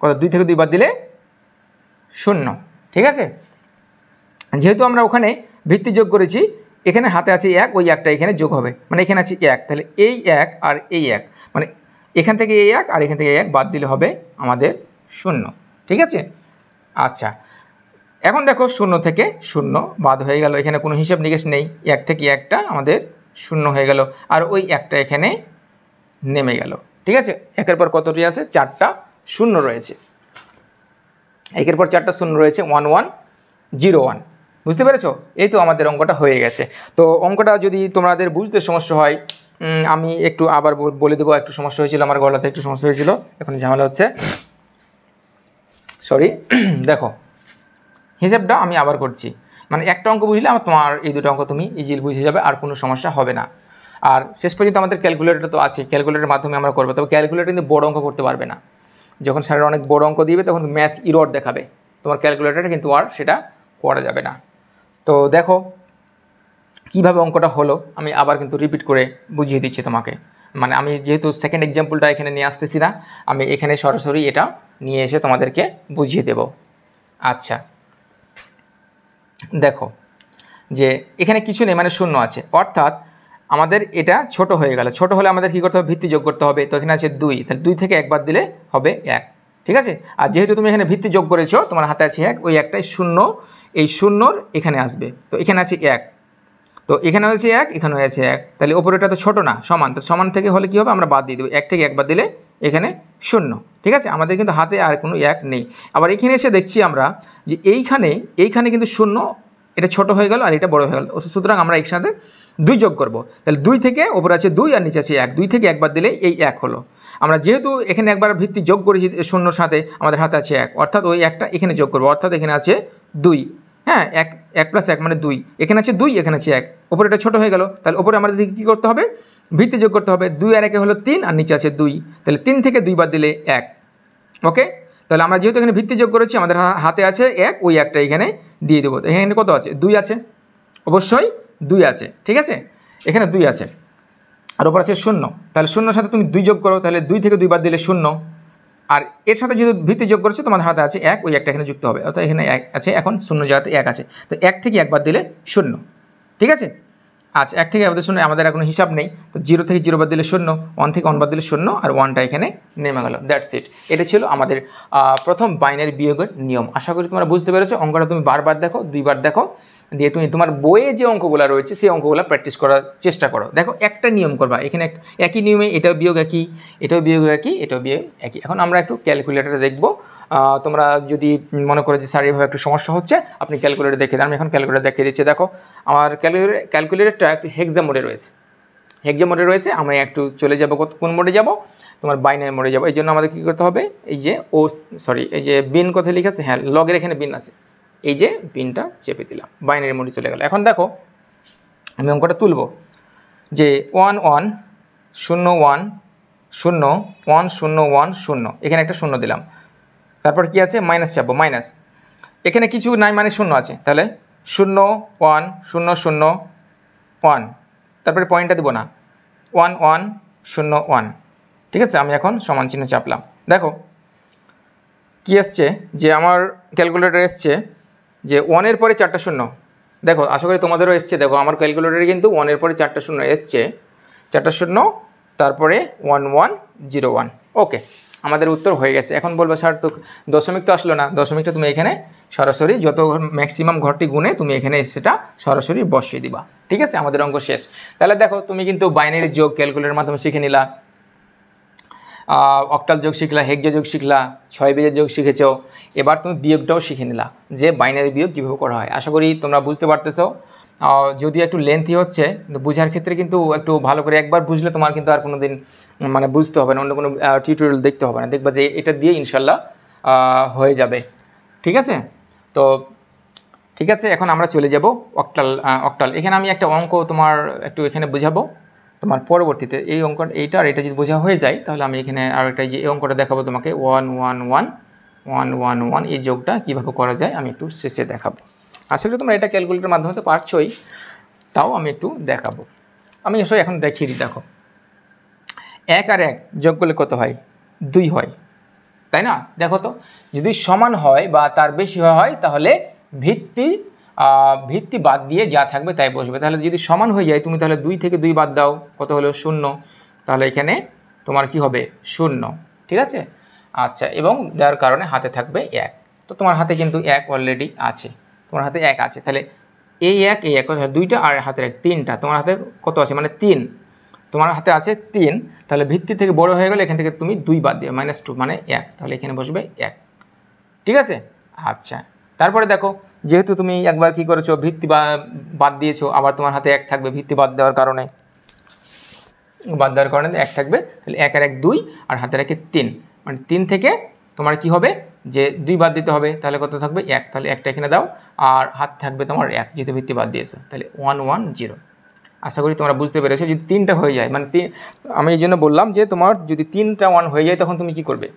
কত? 2 থেকে 2 বাদ দিলে 0। ঠিক আছে, যেহেতু আমরা ওখানে ভিত্তি যোগ করেছি, এখানে হাতে আছে 1, ওই 1টা এখানে যোগ হবে, মানে এখানে আছে 1। তাহলে এই 1 আর এই 1, মানে এখান থেকে এই 1 আর এখান থেকে এই 1 বাদ দিলে হবে আমাদের 0। ঠিক আছে, আচ্ছা এখন দেখো 0 থেকে 0 বাদ হয়ে গেল, এখানে কোনো হিসাব নিকেশ নেই। 1 থেকে 1টা আমাদের 0 হয়ে গেল, আর ওই 1টা এখানে নেমে গেল। ঠিক আছে, একের পর কতটি আছে? 4টা শূন্য রয়েছে, একের পর 4টা শূন্য রয়েছে, 1 1 0 1। বুঝতে পেরেছো? এই তো আমাদের অঙ্কটা হয়ে গেছে। তো অঙ্কটা যদি তোমাদের বুঝতে সমস্যা হয়, আমি একটু আবার বলে দেবো। একটু সমস্যা হয়েছিল, আমার গলাতে একটু সমস্যা হয়েছিল, এখন ঝামেলা হচ্ছে, সরি। দেখো হিসাবটা আমি আবার করছি, মানে একটা অঙ্ক বুঝলে আমার তোমার এই দুটো অঙ্ক তুমি ইজিলি বুঝে যাবে, আর কোনো সমস্যা হবে না। আর শেষ পর্যন্ত আমাদের ক্যালকুলেটর তো আছে, ক্যালকুলেটরের মাধ্যমে আমরা করবো। তবে ক্যালকুলেটর কিন্তু বড় অঙ্ক করতে পারবে না। যখন স্যারের অনেক বড় অঙ্ক দিবে তখন ম্যাথ ইরর দেখাবে, তোমার ক্যালকুলেটরে কিন্তু আর সেটা করা যাবে না। তো দেখো কীভাবে অঙ্কটা হলো, আমি আবার কিন্তু রিপিট করে বুঝিয়ে দিচ্ছি তোমাকে। মানে আমি যেহেতু সেকেন্ড এক্সাম্পলটা এখানে নিয়ে আসতেছি না, আমি এখানে সরাসরি এটা নিয়ে এসে তোমাদেরকে বুঝিয়ে দেব। আচ্ছা দেখো যে এখানে কিছু নেই, মানে শূন্য আছে, অর্থাৎ আমাদের এটা ছোট হয়ে গেল। ছোট হলে আমাদের কী করতে হবে? ভিত্তি যোগ করতে হবে। তো এখানে আছে 2, তাহলে 2 থেকে একবার দিলে হবে 1। ঠিক আছে, আর যেহেতু তুমি এখানে ভিত্তি যোগ করেছো, তোমার হাতে আছে 1, ওই একটাই শূন্য, এই শূন্যর এখানে আসবে। তো এখানে আছে 1, তো এখানে আছে 1, এখানেও আছে 1, তাহলে ওপরেটা তো ছোটো না, সমান। তো সমান থেকে হলে কী হবে? আমরা বাদ দিয়ে দেবো, 1 থেকে একবার দিলে এখানে 0। ঠিক আছে, আমাদের কিন্তু হাতে আর কোনো 1 নেই। আবার এখানে এসে দেখছি আমরা যে এইখানে কিন্তু 0, এটা ছোট হয়ে গেল আর এটা বড় হয়ে গেল। সুতরাং আমরা একসাথে 2 যোগ করব। তাহলে 2 থেকে ওপরে আছে 2 আর নিচে আছে 1, 2 থেকে একবার দিলে এই 1 হলো। আমরা যেহেতু এখানে একবার ভিত্তি যোগ করেছি শূন্যর সাথে, আমাদের হাতে আছে 1, অর্থাৎ ওই 1টা এখানে যোগ করবো, অর্থাৎ এখানে আছে 2। হ্যাঁ, 1 + 1 মানে 2, এখানে আছে 2, এখানে আছে 1, ওপরে এটা ছোটো হয়ে গেল। তাহলে ওপরে আমাদের কী করতে হবে? ভিত্তি যোগ করতে হবে। 2 আর 1 হলো 3, আর নিচে আছে 2, তাহলে 3 থেকে 2 বাদ দিলে 1। ওকে, তাহলে আমরা যেহেতু এখানে ভিত্তি যোগ করেছি, আমাদের হাতে আছে 1, ওই 1টা এখানে দিয়ে দেবো। এখানে কত আছে? 2 আছে, অবশ্যই 2 আছে। ঠিক আছে, এখানে 2 আছে, আর ওপর আছে 0। তাহলে 0-র সাথে তুমি 2 যোগ করো, তাহলে 2 থেকে 2 বাদ দিলে 0, আর এর সাথে যেহেতু ভিত্তি যোগ করেছো, তোমার হাতে আছে 1, ওই 1টা এখানে যুক্ত হবে, অর্থাৎ এখানে 1 আছে, এখন 0 জায়গাতে 1 আছে। তো 1 থেকে 1 বাদ দিলে 0। ঠিক আছে, আচ্ছা 1 থেকে আমাদের 0, আমাদের কোনো হিসাব নেই। তো 0 থেকে 0 বাদ দিলে 0, 1 থেকে 1 বাদ দিলে 0, আর 1টা এখানে নেমে গেল। That's it. এটা ছিল আমাদের প্রথম বাইনারি বিয়োগের নিয়ম। আশা করি তোমরা বুঝতে পেরেছো। অঙ্কটা তুমি বারবার দেখো, 2বার দেখো, দিয়ে তুমি তোমার বইয়ে যে অঙ্কগুলো রয়েছে সেই অঙ্কগুলো প্র্যাকটিস করার চেষ্টা করো। দেখো একটা নিয়ম করবা, এখানে একই নিয়মে এটাও বিয়োগ একই, এটাও বিয়োগ একই, এটাও বিয়োগ একই। এখন আমরা একটু ক্যালকুলেটরে দেখবো। তোমরা যদি মনে করো যে স্যার এইভাবে একটু সমস্যা হচ্ছে, আপনি ক্যালকুলেটর দেখে দেন। আমি এখন ক্যালকুলেটর দেখিয়ে দিচ্ছি। দেখো আমার ক্যালকুলেটরটা একটু হেক্সা মোডে রয়েছে, হেক্সা মোডে রয়েছে। আমরা একটু চলে যাব, কোন মোডে যাব? তোমার বাইনারি মোডে যাব। এই জন্য আমাদের কী করতে হবে? এই যে এই যে বিন কোথায় লিখে আছে? হ্যাঁ, লগের এখানে বিন আছে, এই যে বিনটা চেপে দিলাম, বাইনারি মোডে চলে গেল। এখন দেখো আমি অঙ্কটা তুলব যে 1 1 0 1 0 1 0 1 0, এখানে একটা 0 দিলাম। তারপর কি আছে? মাইনাস চাপবো, মাইনাস। এখানে কিছু নাই, মানে 0 আছে, তাহলে 0 1 0 0 1, তারপরে পয়েন্টটা দেবো না, 1 1 0 1। ঠিক আছে, আমি এখন সমান চিহ্ন চাপলাম। দেখো কি এসছে, যে আমার ক্যালকুলেটর এসছে যে 1-এর পরে 4টা 0। দেখো আশা করি তোমাদেরও এসছে। দেখো আমার ক্যালকুলেটরে কিন্তু 1-এর পরে 4টা 0 এসছে, 4টা 0, তারপরে 1 1 0 1। ওকে, আমাদের উত্তর হয়ে গেছে। এখন বলবো স্যার তো দশমিক তো আসলো না। দশমিকটা তুমি এখানে সরাসরি যত ম্যাক্সিমাম ঘরটি গুনে তুমি এখানে সেটা সরাসরি বসিয়ে দিবা। ঠিক আছে, আমাদের অঙ্ক শেষ। তাহলে দেখো তুমি কিন্তু বাইনারি যোগ ক্যালকুলেটরের মাধ্যমে শিখে নিলা, অক্টাল যোগ শিখলা, হেক্সা যোগ শিখলা, 6 বিজের যোগ শিখেছো। এবার তুমি বিয়োগটাও শিখে নিলা, যে বাইনারি বিয়োগ কীভাবে করা হয়। আশা করি তোমরা বুঝতে পারতেছো। যদিও একটু লেন্থি হচ্ছে, কিন্তু বোঝার ক্ষেত্রে কিন্তু একটু ভালো করে একবার বুঝলে তোমার কিন্তু আর কোনো দিন মানে বুঝতে হবে না, অন্য কোনো টিউটোরিয়াল দেখতে হবে না, দেখবা যে এটা দিয়ে ইনশাল্লাহ হয়ে যাবে। ঠিক আছে, তো ঠিক আছে, এখন আমরা চলে যাব অক্টাল। এখানে আমি একটা অঙ্ক তোমার একটু এখানে বোঝাবো, তোমার পরবর্তীতে এই অঙ্কটা এইটা আর এটা যদি বোঝা হয়ে যায়, তাহলে আমি এখানে আর একটা যে এই অঙ্কটা দেখাবো তোমাকে, 1 1 1 1 1 1, এই যোগটা কীভাবে করা যায় আমি একটু শেষে দেখাবো। আসলে তোমরা এটা ক্যালকুলেটরের মাধ্যমে তো পারছোই, তাও আমি একটু দেখাবো। আমি এসব এখন দেখিয়ে দিই। দেখো 1 আর 1 যোগ করলে কত হয়? 2 হয়, তাই না? দেখো তো যদি সমান হয় বা তার বেশি হয়, তাহলে ভিত্তি বাদ দিয়ে যা থাকবে তাই বসবে। তাহলে যদি সমান হয়ে যায়, তুমি তাহলে 2 থেকে 2 বাদ দাও, কত হলো? 0। তাহলে এখানে তোমার কি হবে? 0। ঠিক আছে, আচ্ছা, এবং যার কারণে হাতে থাকবে 1। তো তোমার হাতে কিন্তু 1 অলরেডি আছে, তোমার হাতে 1 আছে। তাহলে এই 1 2টা, আর হাতের 1 3টা, তোমার হাতে কত আছে? মানে 3। তোমার হাতে আছে 3, তাহলে ভিত্তি থেকে বড় হয়ে গেলে এখান থেকে তুমি 2 বাদ দিও, -2 মানে 1, তাহলে এখানে বসবে 1। ঠিক আছে। আচ্ছা, তারপরে দেখো যেহেতু তুমি একবার কি করেছো ভিত্তি বাদ দিয়েছো, আবার তোমার হাতে 1 থাকবে ভিত্তি বাদ দেওয়ার কারণে 1 থাকবে, তাহলে 1 আর 1 2, আর হাতে রাখে 3, মানে 3 থেকে তোমার কি হবে যে 2 বাদ দিতে হবে, তাহলে কত থাকবে 1, তাহলে 1টা এখানে দাও, আর হাত থাকবে তোমার 1 যেহেতু ভিত্তি বাদ দিয়েছো, তাহলে 1 1 0। আশা করি তোমরা বুঝতে পেরেছো। যদি 3টা হয়ে যায়, মানে আমি এই জন্য বললাম যে তোমার যদি 3টা 1 হয়ে যায় তখন তুমি কি করবে,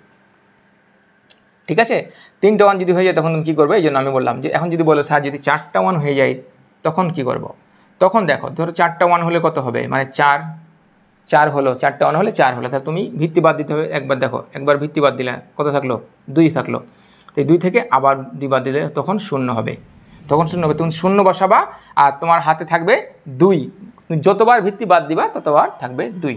ঠিক আছে। 3টা 1 যদি হয়ে যায় তখন তুমি কী করবে, এই জন্য আমি বললাম যে এখন যদি বলো স্যার যদি 4টা 1 হয়ে যায় তখন কি করব। তখন দেখো ধরো 4টা 1 হলে কত হবে, মানে 4 হলো, 4টা 1 হলে 4 হলো, তাহলে তুমি ভিত্তি বাদ দিতে হবে। একবার দেখো, একবার ভিত্তি বাদ দিলে কত থাকলো, 2 থাকলো, তো এই 2 থেকে আবার 2 বাদ দিলে তখন 0 হবে, তখন 0 হবে, তুমি 0 বসাবা আর তোমার হাতে থাকবে 2, তুমি যতবার ভিত্তি বাদ দিবা ততবার থাকবে 2।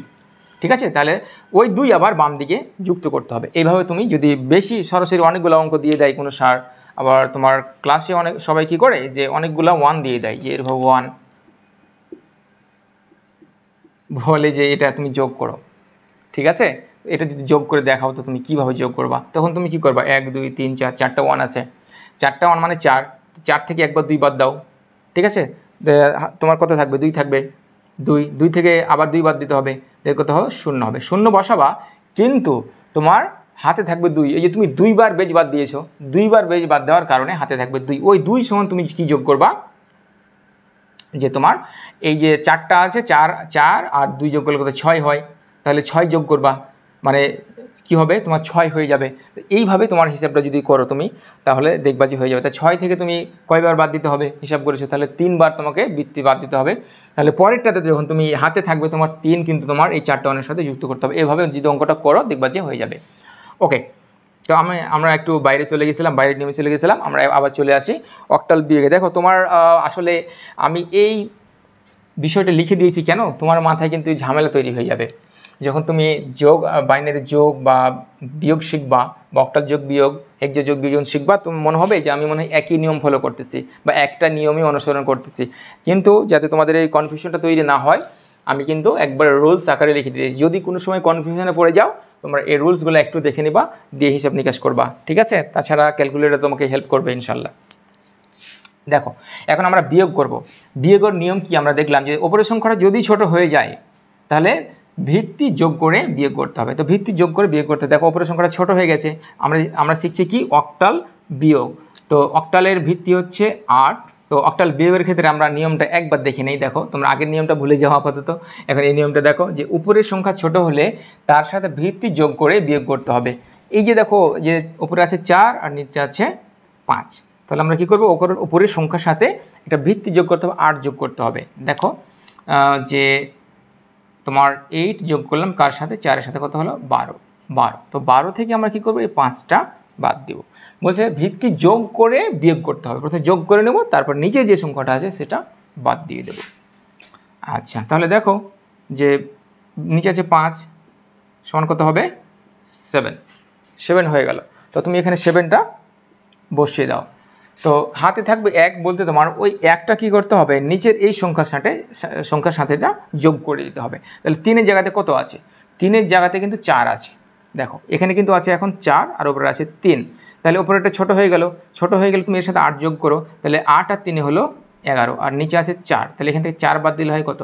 ঠিক আছে, তাহলে ওই 2 আবার বাম দিকে যুক্ত করতে হবে। এইভাবে তুমি যদি বেশি সরাসরি অনেকগুলো অঙ্ক দিয়ে দেয় কোনো স্যার, আবার তোমার ক্লাসে অনেক সবাই কী করে যে অনেকগুলো 1 দিয়ে দেয়, যে এরভাবে 1 বলে যে এটা তুমি যোগ করো। ঠিক আছে, এটা যদি যোগ করে দেখাও তো তুমি কীভাবে যোগ করবা, তখন তুমি কি করবা, 1 2 3 4, 4টা 1 আছে, 4টা 1 মানে 4 থেকে একবার 2 বাদ দাও। ঠিক আছে, তোমার কত থাকবে, 2 থাকবে, 2 থেকে আবার 2 বাদ দিতে হবে, এর কত হবে 0 হবে, 0 বসাবা, কিন্তু তোমার হাতে থাকবে 2, এই যে তুমি 2 বার বেজ বাদ দিয়েছো, 2 বার বেজ বাদ দেওয়ার কারণে হাতে থাকবে 2, ওই 2 সমান তুমি কি যোগ করবা, যে তোমার এই যে 4টা আছে 4 আর 2 যোগ করলে কত 6 হয়, তাহলে 6 যোগ করবা, মানে কি হবে তোমার 6 হয়ে যাবে। এইভাবে তোমার হিসাবটা যদি করো তুমি, তাহলে দেখবা যে হয়ে যাবে। তা 6 থেকে তুমি কয়বার বাদ দিতে হবে হিসাব করেছো, তাহলে 3 বার তোমাকে ভিত্তি বাদ দিতে হবে। তাহলে পরেরটাতে যখন তুমি হাতে থাকবে তোমার 3, কিন্তু তোমার এই 4টা অনের সাথে যুক্ত করতে হবে। এভাবে যদি অঙ্কটা করো দেখবা যে হয়ে যাবে। ওকে, তো আমরা একটু বাইরে চলে গেছিলাম, বাইরের নিয়মে চলে গেছিলাম, আমরা আবার চলে আসি অক্টাল বিয়োগে। দেখো তোমার আসলে আমি এই বিষয়টা লিখে দিয়েছি কেন, তোমার মাথায় কিন্তু ঝামেলা তৈরি হয়ে যাবে যখন তুমি যোগ, বাইনারি যোগ বা বিয়োগ শিখবা, বা অক্টাল যোগ বিয়োগ, হেক্সা যোগ বিয়োগ শিখবা, তোমার মনে হবে যে আমি মনে হয় একই নিয়ম ফলো করতেছি বা একটা নিয়মই অনুসরণ করতেছি। কিন্তু যাতে তোমাদের এই কনফিউশনটা তৈরি না হয়, আমি কিন্তু একবার রুলস আকারে লিখে দিয়েছি। যদি কোনো সময় কনফিউশনে পড়ে যাও, তোমরা এই রুলসগুলো একটু দেখে নিবা, দিয়ে হিসাব নিকাশ করবা। ঠিক আছে, তাছাড়া ক্যালকুলেটর তোমাকে হেল্প করবে ইনশাল্লাহ। দেখো এখন আমরা বিয়োগ করব। বিয়োগের নিয়ম কি আমরা দেখলাম যে ওপরের সংখ্যাটা যদি ছোট হয়ে যায় তাহলে ভিত্তি যোগ করে বিয়োগ করতে হবে। তো ভিত্তি যোগ করে বিয়োগ করতে, দেখো ওপরের সংখ্যাটা ছোট হয়ে গেছে, আমরা শিখছি কি অক্টাল বিয়োগ। তো অক্টালের ভিত্তি হচ্ছে 8। তো অক্টাল বিয়োগের ক্ষেত্রে আমরা নিয়মটা একবার দেখে নেই। দেখো তোমরা আগের নিয়মটা ভুলে যাও আপাতত, এখন এই নিয়মটা দেখো যে উপরের সংখ্যা ছোট হলে তার সাথে ভিত্তি যোগ করে বিয়োগ করতে হবে। এই যে দেখো যে উপরে আছে 4 আর নিচে আছে 5, তাহলে আমরা কী করবো, উপরের সংখ্যার সাথে এটা ভিত্তি যোগ করতে হবে, 8 যোগ করতে হবে। দেখো যে তোমার 8 যোগ করলাম কার সাথে, 4-এর সাথে কত হলো 12। তো 12 থেকে আমরা কী করবো, এই 5টা বাদ দেবো। বলছে ভিত্তি যোগ করে বিয়োগ করতে হবে, প্রথমে যোগ করে নেব, তারপর নিচে যে সংখ্যাটা আছে সেটা বাদ দিয়ে দেব। আচ্ছা, তাহলে দেখো যে নিচে আছে 5 সমান কত হবে 7 হয়ে গেল। তো তুমি এখানে 7টা বসিয়ে দাও। তো হাতে থাকবে 1, বলতে তোমার ওই 1টা কী করতে হবে, নিচের এই সংখ্যার সাথেটা যোগ করে দিতে হবে। তাহলে 3-এর জায়গাতে কত আছে, 3-এর জায়গাতে কিন্তু 4 আছে। দেখো এখানে কিন্তু আছে এখন 4 আর ওপরে আছে 3, তাহলে ওপরেটা ছোট হয়ে গেল, তুমি এর সাথে 8 যোগ করো, তাহলে 8 আর 3 হলো 11, আর নিচে আছে 4, তাহলে এখান থেকে 4 বাদ দিলে হয় কত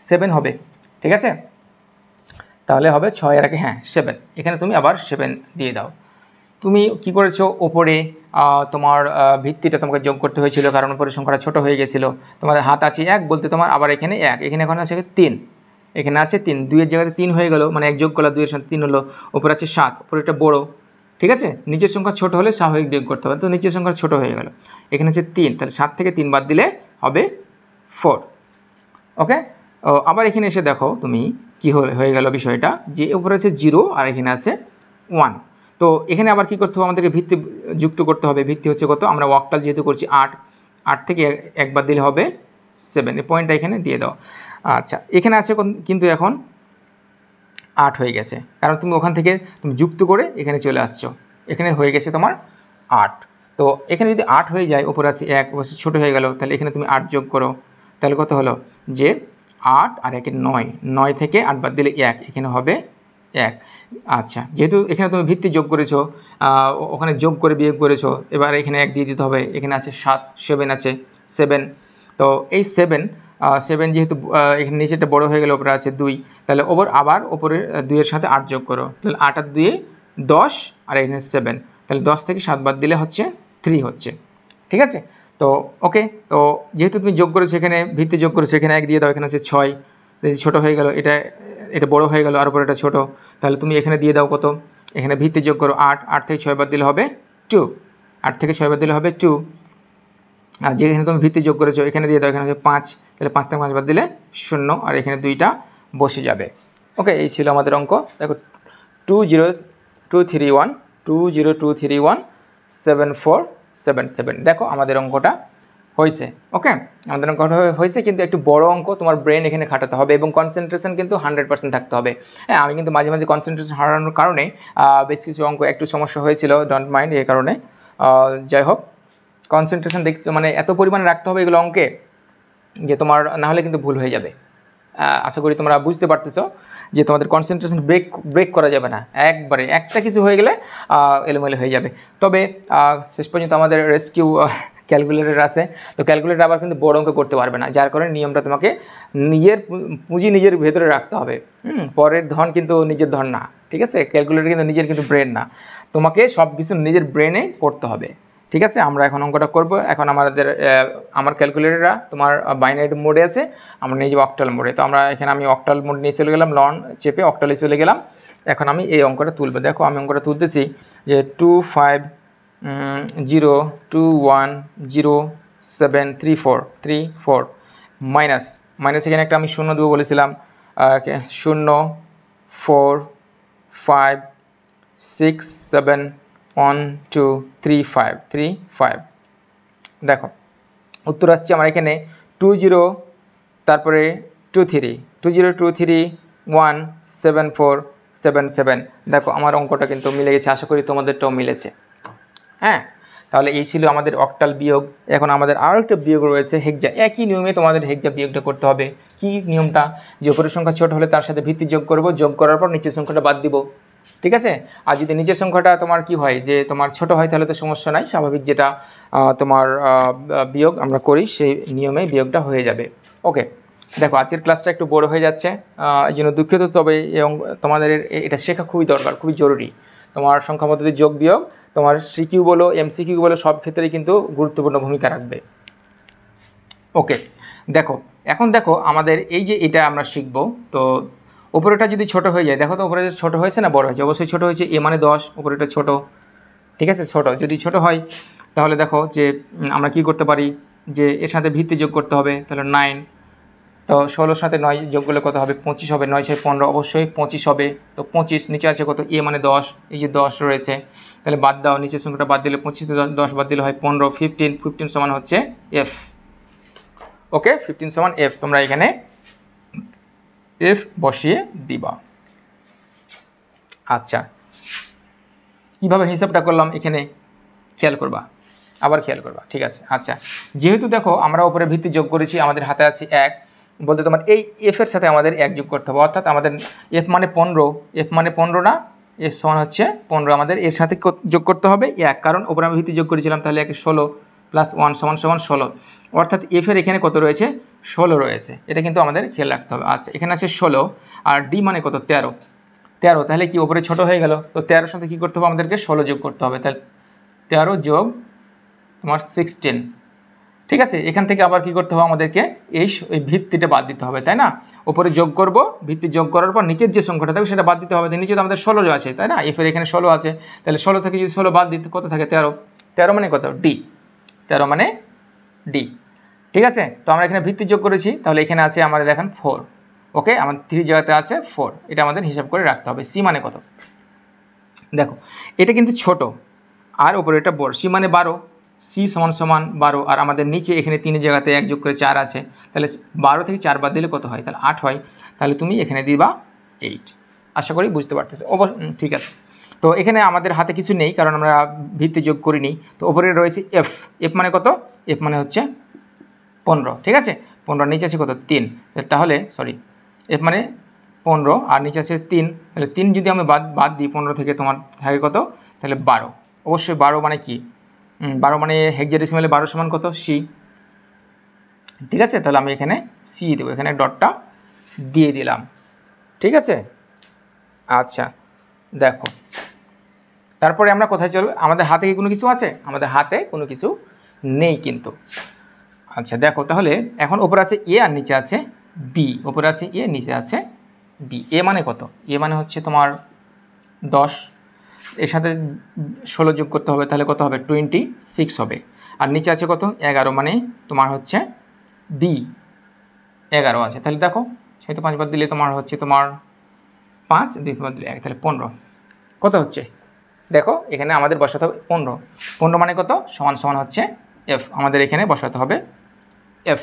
7 হবে। ঠিক আছে, তাহলে হবে 6 এর আগে 7, এখানে তুমি আবার 7 দিয়ে দাও। তুমি কি করেছো, ওপরে তোমার ভিত্তিটা তোমাকে যোগ করতে হয়েছিল, কারণ উপরে সংখ্যাটা ছোট হয়ে গেছিলো। তোমাদের হাত আছে 1, বলতে তোমার আবার এখানে 1, এখানে এখন আছে 3, এখানে আছে 3, 2-এর জায়গাতে 3 হয়ে গেল, মানে 1 যোগ করলে 2-এর সাথে 3 হলো, উপরে আছে 7, উপরে একটা বড়ো। ঠিক আছে, নিচের সংখ্যা ছোট হলে স্বাভাবিক বিয়োগ করতে হবে, তো নিচের সংখ্যা ছোট হয়ে গেল, এখানে আছে 3, তাহলে 7 থেকে 3 বাদ দিলে হবে 4। ওকে, আবার এখানে এসে দেখো তুমি কি হয়ে গেল বিষয়টা, যে উপরে আছে 0 আর এখানে আছে 1। তো এখানে আবার কি করতে হবে, আমাদেরকে ভিত্তি যুক্ত করতে হবে। ভিত্তি হচ্ছে কত, আমরা অক্টাল যেহেতু করছি 8 থেকে 1 বাদ দিলে হবে 7, এই পয়েন্টটা এখানে দিয়ে দাও। আচ্ছা, এখানে আছে কিন্তু এখন 8 হয়ে গেছে, কারণ তুমি ওখান থেকে তুমি যুক্ত করে এখানে চলে আসছো, এখানে হয়ে গেছে তোমার 8। তো এখানে যদি 8 হয়ে যায়, উপরে আছে 1, ছোটো হয়ে গেল, তাহলে এখানে তুমি 8 যোগ করো, তাহলে কত হলো যে 8 আর 1 9, 9 থেকে 8 বাদ দিলে 1, এখানে হবে 1। আচ্ছা, যেহেতু এখানে তুমি ভিত্তি যোগ করেছো, ওখানে যোগ করে বিয়োগ করেছো, এবার এখানে 1 দিয়ে দিতে হবে। এখানে আছে 7, 7 আছে 7। তো এই 7 যেহেতু এখানে নিচেটা বড় হয়ে গেলে ওপরে আছে 2, তাহলে আবার ওপরে 2 এর সাথে 8 যোগ করো, তাহলে 8 আর 2 10 আর এখানে 7, তাহলে 10 থেকে 7 বাদ দিলে হচ্ছে 3 হচ্ছে। ঠিক আছে, তো ওকে। তো যেহেতু তুমি যোগ করেছো, এখানে ভিত্তি যোগ করেছো, এখানে 1 দিয়ে দাও, এখানে আছে 6, ছোটো হয়ে গেল, এটা বড় হয়ে গেল আর উপরে এটা ছোটো, তাহলে তুমি এখানে দিয়ে দাও কত, এখানে ভিত্তি যোগ করো 8, 8 থেকে 6 বাদ দিলে হবে 2, 8 থেকে 6 বাদ দিলে হবে 2। আর যেখানে তুমি ভিত্তি যোগ করেছো এখানে দিয়ে দাও, এখানে হচ্ছে 5, তাহলে 5 থেকে 5 বাদ দিলে 0, আর এখানে 2টা বসে যাবে। ওকে, এই ছিল আমাদের অঙ্ক। দেখো 202317477, দেখো আমাদের অঙ্কটা হয়েছে। ওকে, আমাদের অঙ্কটা হয়েছে, কিন্তু একটু বড় অঙ্ক, তোমার ব্রেন এখানে খাটাতে হবে এবং কনসেন্ট্রেশন কিন্তু 100% থাকতে হবে। হ্যাঁ, আমি কিন্তু মাঝে মাঝে কনসেন্ট্রেশন হারানোর কারণে বেশ কিছু অঙ্ক একটু সমস্যা হয়েছিল, ডোন্ট মাইন্ড, এই কারণে। যাই হোক, কনসেন্ট্রেশন দেখছি মানে এত পরিমাণে রাখতে হবে এগুলো অঙ্কে যে তোমার না হলে কিন্তু ভুল হয়ে যাবে। আশা করি তোমরা বুঝতে পারতেছো যে তোমাদের কনসেন্ট্রেশন ব্রেক করা যাবে না, একবারে একটা কিছু হয়ে গেলে এলোমেলো হয়ে যাবে। তবে শেষ পর্যন্ত আমাদের রেস্কিউ ক্যালকুলেটর আছে, তো ক্যালকুলেটর আবার কিন্তু বড় অঙ্ক করতে পারবে না, যার কারণে নিয়মটা তোমাকে নিজের পুঁজি নিজের ভেতরে রাখতে হবে। পরের ধন কিন্তু নিজের ধন না, ঠিক আছে? ক্যালকুলেটর কিন্তু নিজের কিন্তু ব্রেন না, তোমাকে সব কিছু নিজের ব্রেনে করতে হবে। ঠিক আছে, আমরা এখন অঙ্কটা করব। এখন আমার ক্যালকুলেটররা তোমার বাইনারি মোডে আছে, আমরা নিয়ে যাবো অক্টাল মোডে। তো আমি অক্টাল মোড নিয়ে চলে গেলাম, লন চেপে অক্টালে চলে গেলাম। এখন আমি এই অঙ্কটা তুলব। দেখো আমি অঙ্কটা তুলতেছি যে 2502107343 মাইনাস এখানে একটা আমি 0 দেবো বলেছিলাম, 0 4 5 6 7 1 2 3 5 দেখো উত্তর আসছে আমার এখানে 20, তারপরে 2023174777। দেখো আমার অঙ্কটা কিন্তু মিলে গেছে, আশা করি তোমাদেরটাও মিলেছে। হ্যাঁ, তাহলে এই ছিল আমাদের অক্টাল বিয়োগ। এখন আমাদের আরও একটা বিয়োগ রয়েছে হেক্সা। একই নিয়মে তোমাদের হেক্সা বিয়োগটা করতে হবে। কি নিয়মটা? যে উপরের সংখ্যা ছোট হলে তার সাথে ভিত্তি যোগ করব, যোগ করার পর নিচের সংখ্যাটা বাদ দিব। ঠিক আছে, আর যদি নিচের সংখ্যাটা তোমার কি হয়, যে তোমার ছোট হয়, তাহলে তো সমস্যা নাই, স্বাভাবিক যেটা তোমার বিয়োগ আমরা করি সেই নিয়মে বিয়োগটা হয়ে যাবে। ওকে, দেখো আজকের ক্লাসটা একটু বড় হয়ে যাচ্ছে, এই জন্য দুঃখিত। তবে তোমাদের এটা শেখা খুবই দরকার, খুবই জরুরি। তোমার সংখ্যা পদ্ধতির যোগ বিয়োগ তোমার সিকিউ বলো এমসিকিউ বলো সব ক্ষেত্রেই কিন্তু গুরুত্বপূর্ণ ভূমিকা রাখবে। ওকে, এখন দেখো আমাদের এই যে এটা আমরা শিখব। তো উপরেটা যদি ছোট হয়ে যায়, দেখো তো উপরে ছোট হয়েছে না বড় হয়েছে? অবশ্যই ছোট হয়েছে, এ মানে 10, উপরেটা ছোট। ঠিক আছে, ছোট যদি ছোট হয় তাহলে দেখো যে আমরা কি করতে পারি, যে এর সাথে ভিত্তি যোগ করতে হবে, তাহলে 9। তো 16 সাথে 9 যোগ করলে কত হবে? 25 হবে। 9 6 15, অবশ্যই 25 হবে। তো 25 নিচে আছে কত? এ মানে 10, এই যে 10 রয়েছে, তাহলে বাদ দাও, নিচের সংখ্যাটা বাদ দিলে 25 থেকে 10 বাদ দিলে হয় 15। 15 সমান হচ্ছে এফ। ওকে, 15 সমান এফ। তোমরা এখানে এফ বসিয়ে দিবা। আচ্ছা, কীভাবে হিসাবটা করলাম এখানে খেয়াল করবা, আবার খেয়াল করবা। ঠিক আছে, আচ্ছা, যেহেতু দেখো আমরা উপরে ভিত্তি যোগ করেছি, আমাদের হাতে আছে 1, বলতে তোমার এই এফের সাথে আমাদের 1 যোগ করতে হবে, অর্থাৎ আমাদের এফ মানে 15 না, এফ সমান হচ্ছে 15, আমাদের এর সাথে যোগ করতে হবে 1, কারণ উপরে আমি ভিত্তি যোগ করেছিলাম, তাহলে 1 16 প্লাস 1 সমান 16, অর্থাৎ এফের এখানে কত রয়েছে? 16 রয়েছে। এটা কিন্তু আমাদের খেয়াল রাখতে হবে। আচ্ছা, এখানে আছে 16 আর ডি মানে কত? 13, তাহলে কি উপরে ছোট হয়ে গেল? তো 13 সাথে কী করতে হবে? আমাদেরকে 16 যোগ করতে হবে, তাহলে 13 যোগ তোমার 16। ঠিক আছে, এখান থেকে আবার কি করতে হবে? আমাদেরকে এই ভিত্তিটা বাদ দিতে হবে, তাই না? উপরে যোগ করব, ভিত্তি যোগ করার পর নিচের যে সংখ্যাটা থাকবে সেটা বাদ দিতে হবে। নিচে তো আমাদের 16 আছে, তাই না? এফের এখানে 16 আছে, তাহলে 16 থেকে যদি 16 বাদ দিতে কত থাকে? 13 মানে কত? ডি। 13 মানে ডি। ঠিক আছে, তো আমরা এখানে ভিত্তি যোগ করেছি, তাহলে এখানে আছে আমাদের দেখেন 4। ওকে, আমার 3 জায়গাতে আছে 4, এটা আমাদের হিসাব করে রাখতে হবে। সি মানে কত? দেখো এটা কিন্তু ছোট আর উপরে এটা বড়, সি মানে 12, সি সমান 12, আর আমাদের নিচে এখানে 3 জায়গাতে 1 যোগ করে 4 আছে, তাহলে 12 থেকে 4 বাদ দিলে কত হয়? তাহলে 8 হয়। তাহলে তুমি এখানে দিবা 8। আশা করি বুঝতে পারতেছো। ঠিক আছে, তো এখানে আমাদের হাতে কিছু নেই, কারণ আমরা ভিত্তি যোগ করিনি। তো ওপরে রয়েছে এফ। এফ মানে কত? এফ মানে হচ্ছে 15, ঠিক আছে। 15 নিচে আছে কত 3, তাহলে সরি এফ মানে 15 আর নিচে আছে 3, তাহলে 3 যদি আমি বাদ দিই 15 থেকে, তোমার থাকে কত, তাহলে 12। অবশ্যই 12 মানে কি, 12 মানে হেক্সাডেসিমালে 12 সমান কত, সি, ঠিক আছে। তাহলে আমি এখানে সি দেবো, এখানে ডটটা দিয়ে দিলাম, ঠিক আছে। আচ্ছা দেখো, তারপরে আমরা কোথায় চলবো, আমাদের হাতে কি কোনো কিছু আছে, আমাদের হাতে কোনো কিছু নেই কিন্তু। আচ্ছা দেখো, তাহলে এখন ওপরে আছে এ আর নিচে আছে বি, ওপরে আছে এ নিচে আছে বি। এ মানে কত, এ মানে হচ্ছে তোমার 10, এর সাথে 16 যোগ করতে হবে, তাহলে কত হবে 26 হবে। আর নিচে আছে কত 11, মানে তোমার হচ্ছে বি 11 আছে। তাহলে দেখো 6 তে 5 বার দিলে তোমার হচ্ছে তোমার 5, 2 বার দিলে 1, তাহলে 15 কত হচ্ছে, দেখো এখানে আমাদের বসাতে হবে 15, 15 মানে কত সমান সমান হচ্ছে এফ, আমাদের এখানে বসাতে হবে এফ,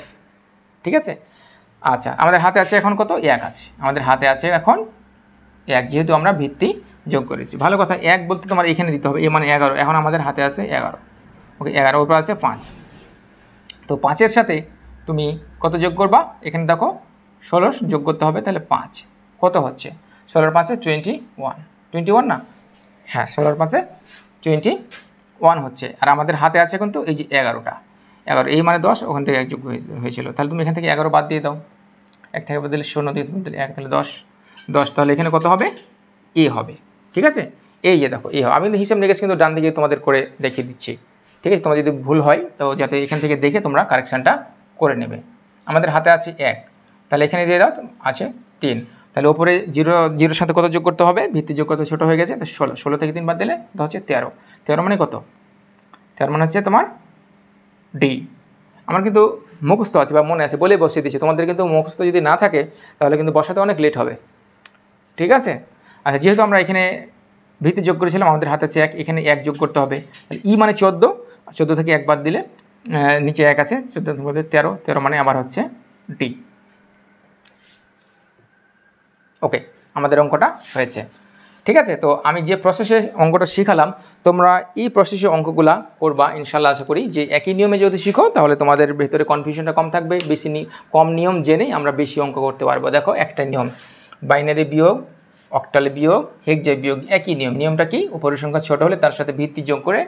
ঠিক আছে। আচ্ছা আমাদের হাতে আছে এখন কত 1 আছে, আমাদের হাতে আছে এখন 1, যেহেতু আমরা ভিত্তি যোগ করেছি। ভালো কথা, 1 বলতে তোমার এখানে দিতে হবে, এ মানে 11, এখন আমাদের হাতে আছে 11, ওকে 11 উপর আছে 5, তো 5-এর সাথে তুমি কত যোগ করবা, এখানে দেখো 16 যোগ করতে হবে, তাহলে 5 কত হচ্ছে, 16 5-এ 21 না, হ্যাঁ 16 5-এ 21 হচ্ছে। আর আমাদের হাতে আছে কিন্তু এই যে 11টা, 11 এই মানে 10, ওখান থেকে 1 যোগ হয়েছিল, তাহলে তুমি এখান থেকে 11 বাদ দিয়ে দাও, 1 থেকে বাদ দিলে 0 দিয়ে তুমি 1, তাহলে 10, তাহলে এখানে কত হবে এ হবে, ঠিক আছে। এই যে দেখো এ হবে, আমি কিন্তু হিসাব নিকেশ কিন্তু ডান দিকে তোমাদের করে দেখিয়ে দিচ্ছি, ঠিক আছে। তোমার যদি ভুল হয় তো যাতে এখান থেকে দেখে তোমরা কারেকশানটা করে নেবে। আমাদের হাতে আছে 1, তাহলে এখানে দিয়ে দাও আছে 3, তাহলে ওপরে 0 সাথে কত যোগ করতে হবে, ভিত্তি যোগ করতে ছোটো হয়ে গেছে, তো 16 থেকে 3 বাদ দিলে তো হচ্ছে 13 মানে কত, 13 মানে হচ্ছে তোমার ডি। আমার কিন্তু মুখস্থ আছে বা মনে আছে বলে বসিয়ে দিচ্ছি, তোমাদের কিন্তু মুখস্থ যদি না থাকে তাহলে কিন্তু বসাতে অনেক লেট হবে, ঠিক আছে। আচ্ছা যেহেতু আমরা এখানে ভিত্তি যোগ করেছিলাম, আমাদের হাতে আছে 1, এখানে 1 যোগ করতে হবে, তাহলে ই মানে 14 থেকে 1 বাদ দিলে নিচে 1 আছে, 14 থেকে 13 মানে আমার হচ্ছে ডি। ওকে, আমাদের অঙ্কটা হয়েছে, ঠিক আছে। তো আমি যে প্রসেসে অঙ্কটা শিখালাম, তোমরা এই প্রসেসে অঙ্কগুলা করবা ইনশাল্লাহ। আশা করি যে একই নিয়মে যদি শিখো তাহলে তোমাদের ভেতরে কনফিউশনটা কম থাকবে, কম নিয়ম জেনেই আমরা বেশি অঙ্ক করতে পারবো। দেখো একটা নিয়ম, বাইনারি বিয়োগ, অক্টাল বিয়োগ, হেক্সা বিয়োগ, একই নিয়মটা কি, উপরের সংখ্যা ছোট হলে তার সাথে ভিত্তি যোগ করে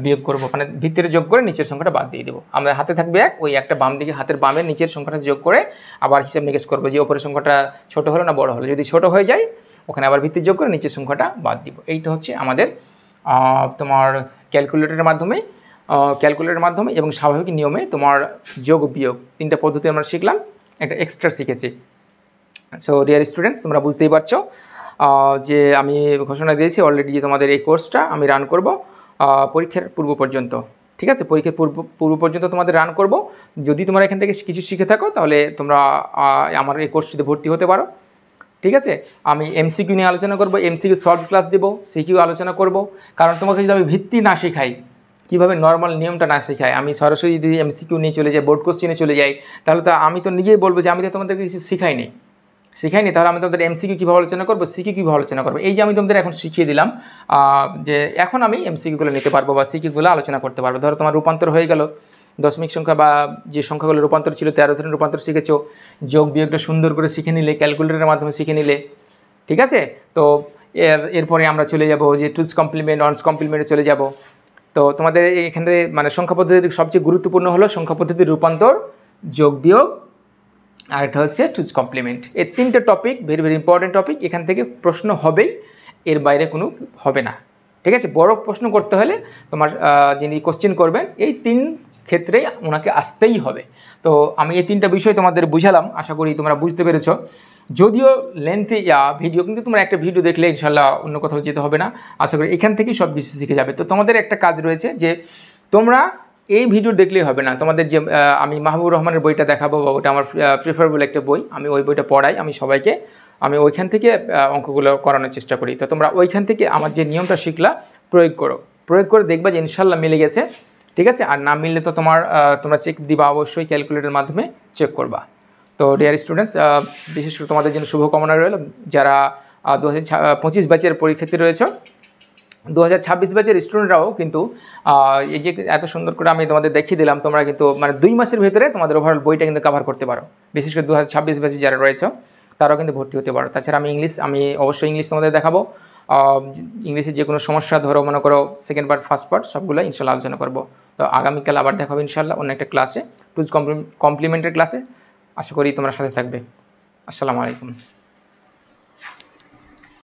বিয়োগ করব, মানে ভিত্তির যোগ করে নিচের সংখ্যাটা বাদ দিয়ে দেবো। আমাদের হাতে থাকবে 1, ওই একটা বাম দিকে হাতের বামের নিচের সংখ্যাটা যোগ করে আবার হিসাব নিকেশ করবো যে উপরের সংখ্যাটা ছোট হলো না বড় হলো, যদি ছোট হয়ে যায় ওখানে আবার ভিত্তি যোগ করে নিচের সংখ্যাটা বাদ দিব। এইটা হচ্ছে আমাদের তোমার ক্যালকুলেটরের মাধ্যমে এবং স্বাভাবিক নিয়মে তোমার যোগ বিয়োগ 3টা পদ্ধতি আমরা শিখলাম, একটা এক্সট্রা শিখেছি। সো ডিয়ার স্টুডেন্টস, তোমরা বুঝতেই পারছো যে আমি ঘোষণা দিয়েছি অলরেডি যে তোমাদের এই কোর্সটা আমি রান করব পরীক্ষার পূর্ব পর্যন্ত, ঠিক আছে। পরীক্ষার পূর্ব পর্যন্ত তোমাদের রান করব। যদি তোমরা এখান থেকে কিছু শিখে থাকো তাহলে তোমরা আমার এই কোর্সটিতে ভর্তি হতে পারো, ঠিক আছে। আমি এমসিকিউ নিয়ে আলোচনা করব, এমসিকিউ সলভ ক্লাস দেবো, সিকিউ আলোচনা করব। কারণ তোমাকে যদি আমি ভিত্তি না শেখাই, কীভাবে নর্মাল নিয়মটা না শেখাই, আমি সরাসরি যদি এমসিকিউ নিয়ে চলে যাই, বোর্ড কোশ্চেনে চলে যাই, তাহলে তো আমি তো নিজেই বলবো যে আমি তো তোমাদেরকে কিছু শিখাইনি, তাহলে আমি তোমাদের এমসিকিউ কীভাবে আলোচনা করবো, সিকিউ কীভাবে আলোচনা করবো। এই যে আমি তোমাদের এখন শিখিয়ে দিলাম যে এখন আমি এমসিকিউগুলো নিতে পারবো বা সিকিউগুলো আলোচনা করতে পারবো। ধরো তোমার রূপান্তর হয়ে গেল, দশমিক সংখ্যা বা যে সংখ্যাগুলো রূপান্তর ছিল 13 ধরনের রূপান্তর শিখেছো, যোগ বিয়োগটা সুন্দর করে শিখে নিলে, ক্যালকুলেটরের মাধ্যমে শিখে নিলে, ঠিক আছে। তো এরপরে আমরা চলে যাব যে টুস কমপ্লিমেন্ট, ওয়ান্স কমপ্লিমেন্টে চলে যাব। তো তোমাদের এখানে মানে সংখ্যা পদ্ধতির সবচেয়ে গুরুত্বপূর্ণ হলো সংখ্যা পদ্ধতির রূপান্তর, যোগ বিয়োগ, আর এটা হচ্ছে টুস কমপ্লিমেন্ট। এই 3টে topic very very important topic, এখান থেকে প্রশ্ন হবেই, এর বাইরে কোনো হবে না, ঠিক আছে। বড় প্রশ্ন করতে হলে তোমার যিনি কোশ্চেন করবেন এই 3 ক্ষেত্রেই ওনাকে আসতেই হবে। তো আমি এই 3টা বিষয় তোমাদের বুঝালাম, আশা করি তোমরা বুঝতে পেরেছো। যদিও লেন্থি ভিডিও, কিন্তু তোমরা একটা ভিডিও দেখলে ইনশাল্লাহ অন্য কোথাও যেতে হবে না, আশা করি এখান থেকেই সব কিছু শিখে যাবে। তো তোমাদের একটা কাজ রয়েছে যে তোমরা এই ভিডিও দেখলেই হবে না, তোমাদের যে আমি মাহবুবুর রহমানের বইটা দেখাবো, ওটা আমার প্রিফারেবল একটা বই, আমি ওই বইটা পড়াই আমি সবাইকে, আমি ওইখান থেকে অঙ্কগুলো করানোর চেষ্টা করি। তো তোমরা ওইখান থেকে আমার যে নিয়মটা শিখলা প্রয়োগ করে দেখবা যে ইনশাল্লাহ মিলে গেছে, ঠিক আছে। আর না মিললে তো তোমরা চেক দিবা, অবশ্যই ক্যালকুলেটরের মাধ্যমে চেক করবা। তো ডিয়ার স্টুডেন্টস, বিশেষ করে তোমাদের জন্য শুভকামনা রইল, যারা 2025 ব্যাচের পরীক্ষার্থী রয়েছে, 2026 ব্যাচের স্টুডেন্টরাও কিন্তু এই যে এত সুন্দর করে আমি তোমাদের দেখিয়ে দিলাম, তোমরা কিন্তু মানে 2 মাসের ভিতরে তোমাদের ওভারঅল বইটা কিন্তু কভার করতে পারো। বিশেষ করে 2026 ব্যাচে যারা রয়েছে তারাও কিন্তু ভর্তি হতে পারো। তাছাড়া আমি অবশ্যই ইংলিশ তোমাদের দেখাবো। ইংলিশের যে কোনো সমস্যা ধরো মনে করো সেকেন্ড পার্ট ফার্স্ট পার্ট সবগুলো ইনশাল্লাহ আলোচনা করবো। তো আগামীকাল আবার দেখাবো ইনশাল্লাহ অন্য একটা ক্লাসে, টুলস কমপ্লিমেন্টের ক্লাসে। আশা করি তোমরা সাথে থাকবে। আসসালামু আলাইকুম।